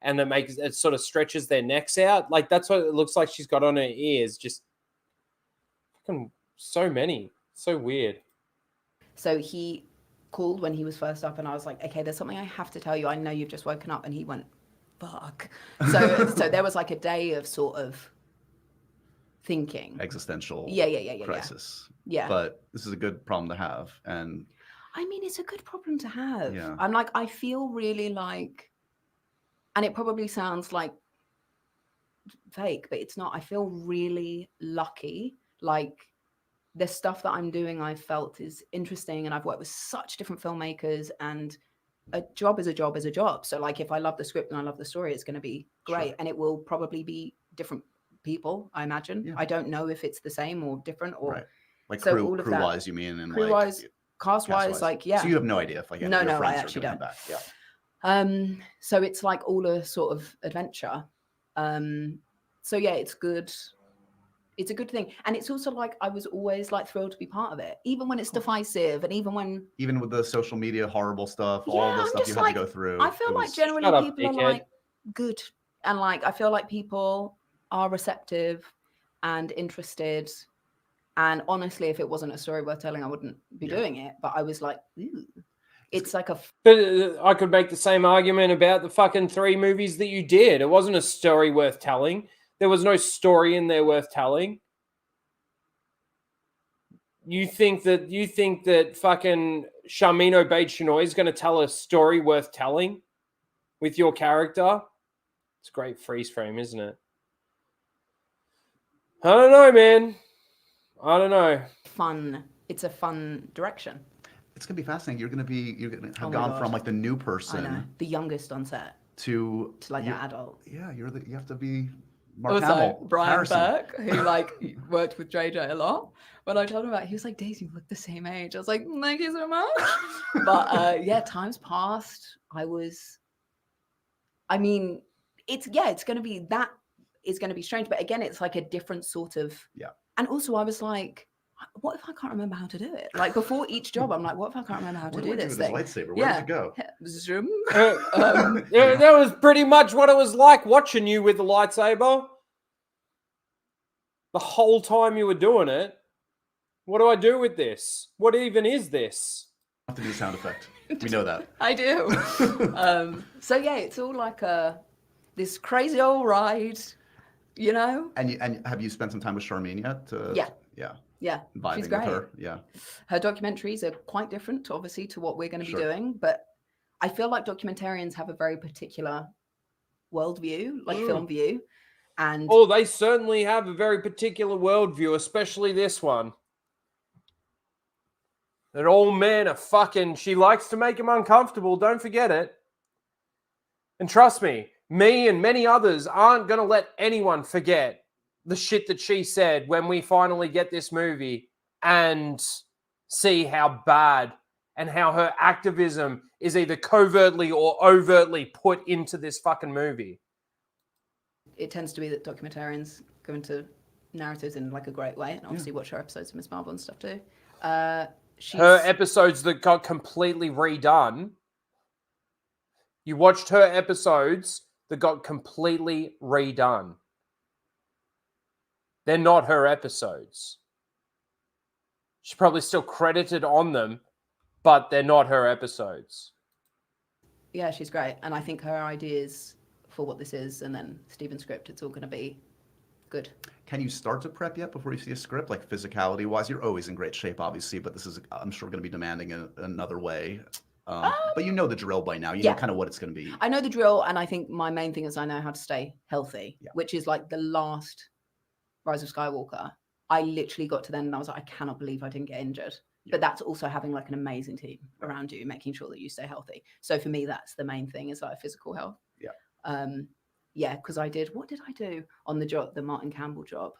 and it sort of stretches their necks out. Like that's what it looks like she's got on her ears. Just fucking so many, so weird. So he called when he was first up, and I was like, okay, there's something I have to tell you. I know you've just woken up, and he went, fuck. So there was like a day of sort of thinking, existential crisis. Yeah. But this is a good problem to have. And I mean, it's a good problem to have. Yeah. I'm like, I feel really like, and it probably sounds like fake, but it's not. I feel really lucky. Like the stuff that I'm doing, I felt is interesting, and I've worked with such different filmmakers, and a job is a job is a job. So like, if I love the script and I love the story, it's going to be great. And it will probably be different people, I imagine. Yeah. I don't know if it's the same or different or like so crew wise, you mean? And crew wise, cast wise, like So you have no idea if like no, your I friends actually are coming don't. back. Yeah. So it's like all a sort of adventure. So yeah, it's good. It's a good thing. And it's also like, I was always like thrilled to be part of it, even when it's divisive and even with the social media, horrible stuff, all the stuff you had to go through. I feel like generally people are like good. And like, I feel like people are receptive and interested. And honestly, if it wasn't a story worth telling, I wouldn't be doing it. But I was like, ooh. It's like But I could make the same argument about the fucking 3 movies that you did. It wasn't a story worth telling. There was no story in there worth telling. You think that fucking Charmin Obaid-Chinoy is going to tell a story worth telling with your character? It's a great freeze frame, isn't it? I don't know, man. I don't know. Fun. It's a fun direction. It's gonna be fascinating. You're gonna have gone from like the new person, I know, the youngest on set, to like an adult. Yeah, you have to be Mark Also, Hamill, Brian Harrison. Burke, who like worked with JJ a lot. When I told him about it, he was like, Daisy, you look the same age. I was like, thank you so much. But yeah, time's passed. I mean, it's gonna be strange. But again, it's like a different sort of And also I was like, what if I can't remember how to do it? Like before each job, I'm like, what if I can't remember how to do this thing? Lightsaber. Where did it go? Zoom. Yeah, that was pretty much what it was like watching you with the lightsaber. The whole time you were doing it. What do I do with this? What even is this? I have to do the sound effect. We know that. I do. So yeah, it's all like this crazy old ride, you know? And have you spent some time with Charmin yet? Yeah, vibing she's great. with her. Yeah. Her documentaries are quite different, obviously, to what we're going to be doing. But I feel like documentarians have a very particular worldview, like film view. And they certainly have a very particular worldview, especially this one. That all men are fucking... She likes to make him uncomfortable. Don't forget it. And trust me and many others aren't going to let anyone forget the shit that she said when we finally get this movie and see how bad and how her activism is either covertly or overtly put into this fucking movie. It tends to be that documentarians go into narratives in like a great way, and obviously watch her episodes of Miss Marvel and stuff too. Her episodes that got completely redone. You watched her episodes that got completely redone. They're not her episodes. She's probably still credited on them, but they're not her episodes. Yeah, she's great. And I think her ideas for what this is, and then Steven's script, it's all going to be good. Can you start to prep yet before you see a script? Like physicality-wise, you're always in great shape, obviously, but this is, I'm sure, going to be demanding in another way. But you know the drill by now. You know kind of what it's going to be. I know the drill, and I think my main thing is I know how to stay healthy, which is like the last Rise of Skywalker. I literally got to then and I was like, I cannot believe I didn't get injured. But that's also having like an amazing team around you, making sure that you stay healthy. So for me, that's the main thing, is like physical health. Yeah, because what did I do on the job, the Martin Campbell job?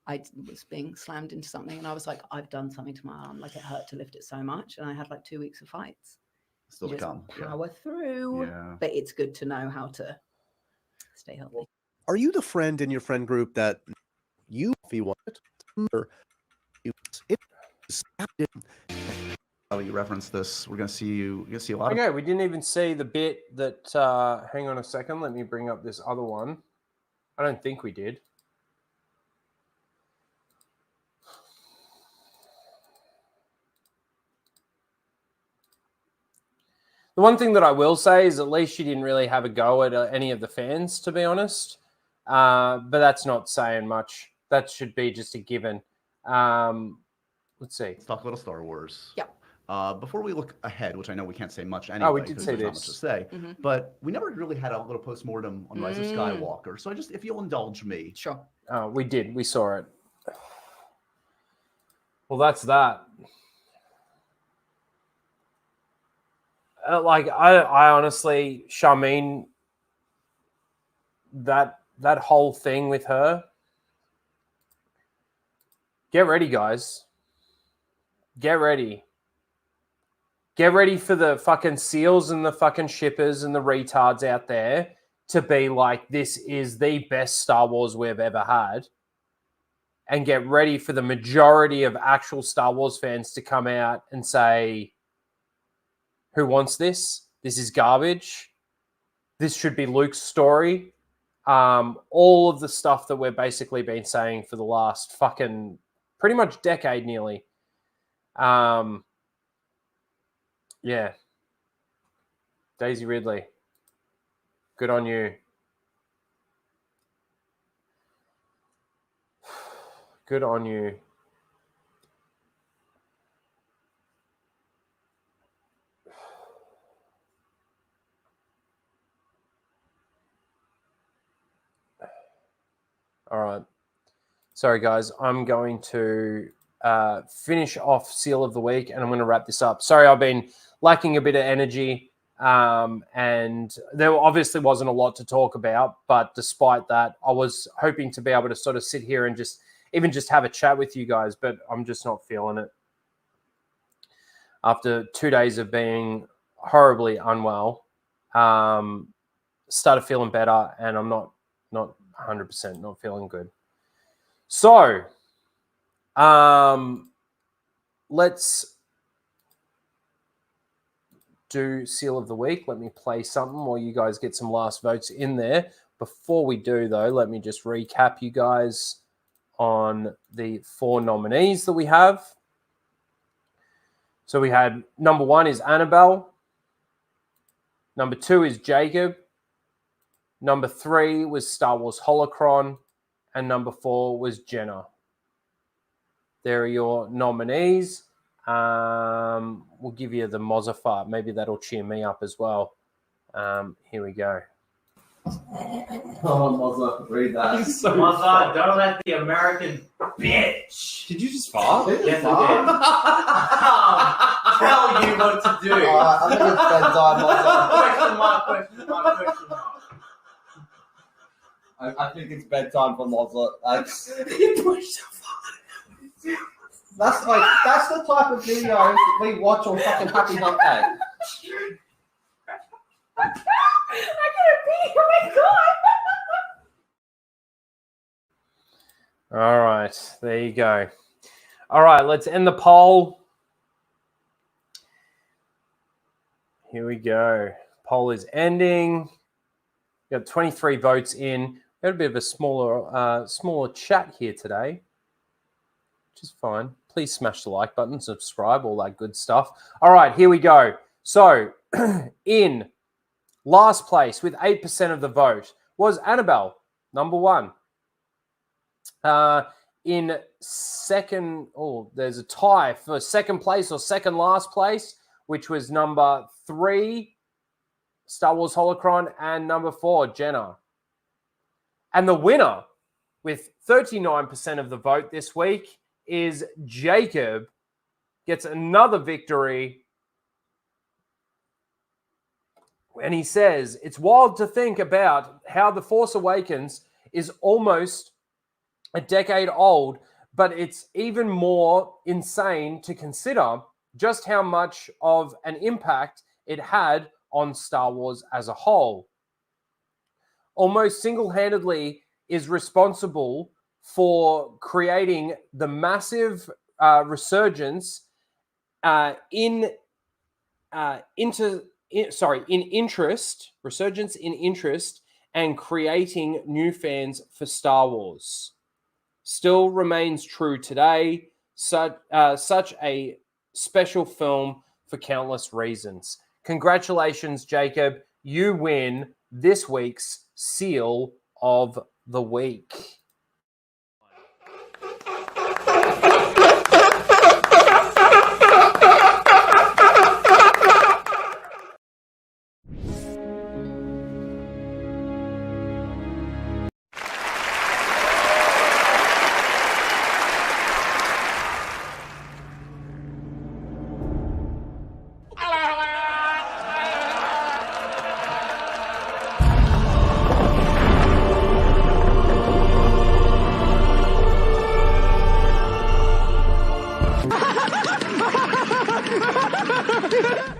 I was being slammed into something and I was like, I've done something to my arm. Like it hurt to lift it so much. And I had like 2 weeks of fights. Still to come. Power through. Yeah. But it's good to know how to stay healthy. Are you the friend in your friend group that you want it? Or you reference this. We're gonna see a lot. Okay, we didn't even see the bit that. Hang on a second. Let me bring up this other one. I don't think we did. The one thing that I will say is at least she didn't really have a go at any of the fans, to be honest. But that's not saying much. That should be just a given. Let's see. Let's talk a little Star Wars. Yeah. Before we look ahead, which I know we can't say much anyway. Oh, we did say there's not this. much to say. But we never really had a little postmortem on Rise of Skywalker. So if you'll indulge me. Sure. We did. We saw it. Well, that's that. I honestly, Charmaine, that whole thing with her. Get ready, guys. Get ready. Get ready for the fucking SEALs and the fucking shippers and the retards out there to be like, this is the best Star Wars we've ever had. And get ready for the majority of actual Star Wars fans to come out and say, who wants this? This is garbage. This should be Luke's story. All of the stuff that we've basically been saying for the last fucking pretty much decade nearly. Yeah. Daisy Ridley. Good on you. Good on you. All right. Sorry, guys. I'm going to finish off Seal of the Week, and I'm going to wrap this up. Sorry, I've been lacking a bit of energy, and there obviously wasn't a lot to talk about, but despite that, I was hoping to be able to sort of sit here and just have a chat with you guys, but I'm just not feeling it. After 2 days of being horribly unwell, started feeling better, and I'm not 100% not feeling good. So, let's do Seal of the Week. Let me play something while you guys get some last votes in there. Before we do, though, let me just recap you guys on the 4 nominees that we have. So we had number 1 is Annabelle. Number 2 is Jacob. Number 3 was Star Wars Holocron. And number 4 was Jenna. There are your nominees. We'll give you the Mozza fart. Maybe that'll cheer me up as well. Here we go. Oh, Mozza, read that. So Mozza, don't let the American bitch. Did you just fart? Yes, I did. Tell you what to do. I think it's bedtime, Mozza. Question mark. I think it's bedtime for Mozart. That's that's the type of videos that we watch on fucking Happy Hump Day. I gotta pee. Oh my god. All right, there you go. All right, let's end the poll. Here we go. Poll is ending. We got 23 votes in. We got a bit of a smaller chat here today, which is fine. Please smash the like button, subscribe, all that good stuff. All right, here we go. So, in last place with 8% of the vote was Annabelle, number 1. In second, there's a tie for second place or second last place, which was number 3, Star Wars Holocron, and number 4, Jenna. And the winner, with 39% of the vote this week, is Jacob. Gets another victory. And he says, it's wild to think about how The Force Awakens is almost a decade old, but it's even more insane to consider just how much of an impact it had on Star Wars as a whole. Almost single-handedly is responsible for creating the massive resurgence in interest and creating new fans for Star Wars. Still remains true today. Such a special film for countless reasons. Congratulations, Jacob. You win this week's Seal of the Week.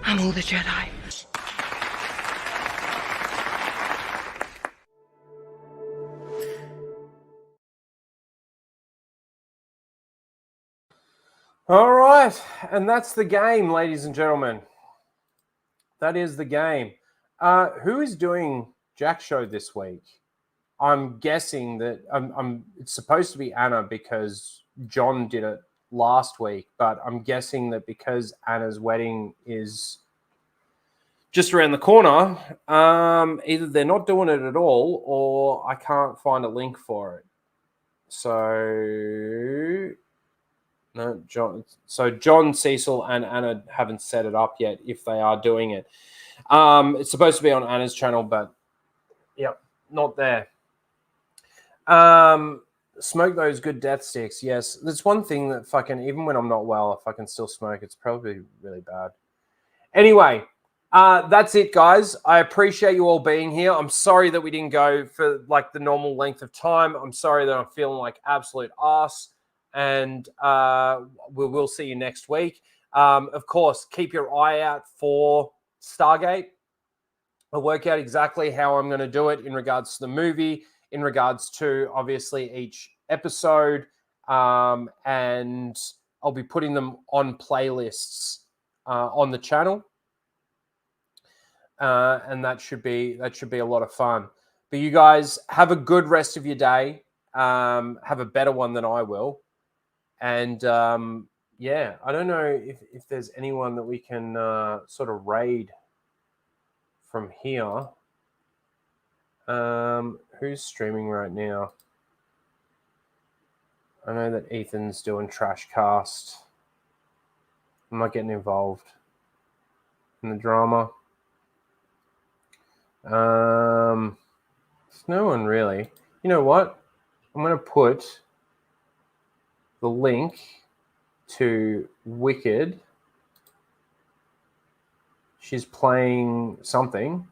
I'm all the Jedi. All right, and that's the game, ladies and gentlemen. That is the game. Who is doing Jack's show this week? I'm guessing that it's supposed to be Anna because John did it last week, but I'm guessing that because Anna's wedding is just around the corner, either they're not doing it at all or I can't find a link for it. So no, John, Cecil, and Anna haven't set it up yet if they are doing it. It's supposed to be on Anna's channel, but yep, not there. Smoke those good death sticks. Yes, that's one thing that fucking, even when I'm not well, if I can still smoke, it's probably really bad. Anyway, that's it, guys. I appreciate you all being here. I'm sorry that we didn't go for like the normal length of time. I'm sorry that I'm feeling like absolute arse. And we will see you next week. Of course, keep your eye out for Stargate. I'll work out exactly how I'm going to do it in regards to the movie, in regards to obviously each episode, and I'll be putting them on playlists on the channel, and that should be a lot of fun. But you guys have a good rest of your day. Have a better one than I will. And yeah, I don't know if there's anyone that we can sort of raid from here. Who's streaming right now? I know that Ethan's doing Trashcast. I'm not getting involved in the drama. There's no one really. You know what? I'm going to put the link to Wicked. She's playing something.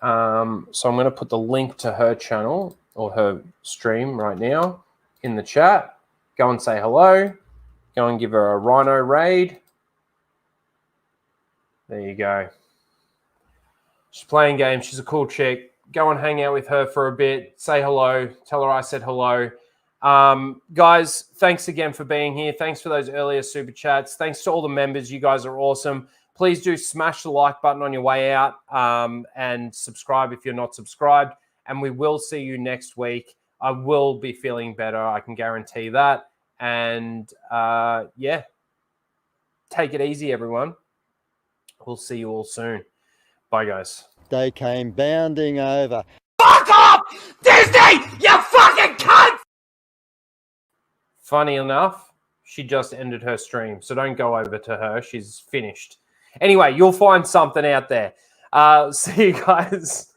So I'm going to put the link to her channel or her stream right now in the chat. Go and say hello. Go and give her a Rhino raid. There you go. She's playing games. She's a cool chick. Go and hang out with her for a bit. Say hello. Tell her I said hello. Guys, thanks again for being here. Thanks for those earlier super chats. Thanks to all the members. You guys are awesome. Please do smash the like button on your way out and subscribe if you're not subscribed. And we will see you next week. I will be feeling better. I can guarantee that. And yeah, take it easy, everyone. We'll see you all soon. Bye, guys. They came bounding over. Fuck off! Disney! You fucking cunt! Funny enough, she just ended her stream, so don't go over to her. She's finished. Anyway, you'll find something out there. See you guys.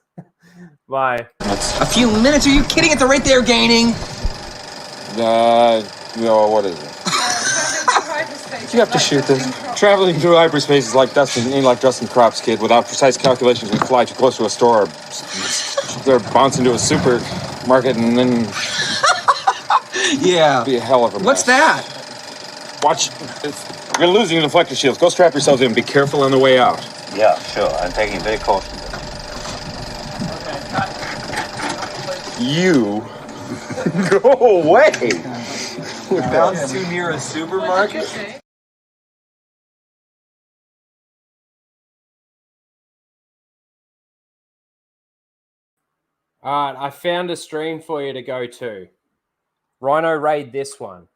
Bye. A few minutes? Are you kidding? At the rate they're gaining? No, what is it? You have to shoot this. Traveling through hyperspace is like dusting crops, kid. Without precise calculations, we fly too close to a store. They're bounce into a supermarket and then... Yeah. Be a hell of a mess. What's that? Watch. You're losing your deflector shields. Go strap yourselves in. Be careful on the way out. Yeah, sure. I'm taking very cautious. You... Go away! We bounced too near a supermarket? All right, I found a stream for you to go to. Rhino raid this one.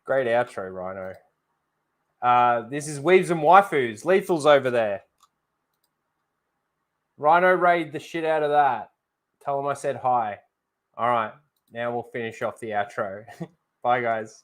Great outro, Rhino. This is Weaves and Waifus. Lethal's over there. Rhino raid the shit out of that. Tell him I said hi. All right, now we'll finish off the outro. Bye, guys.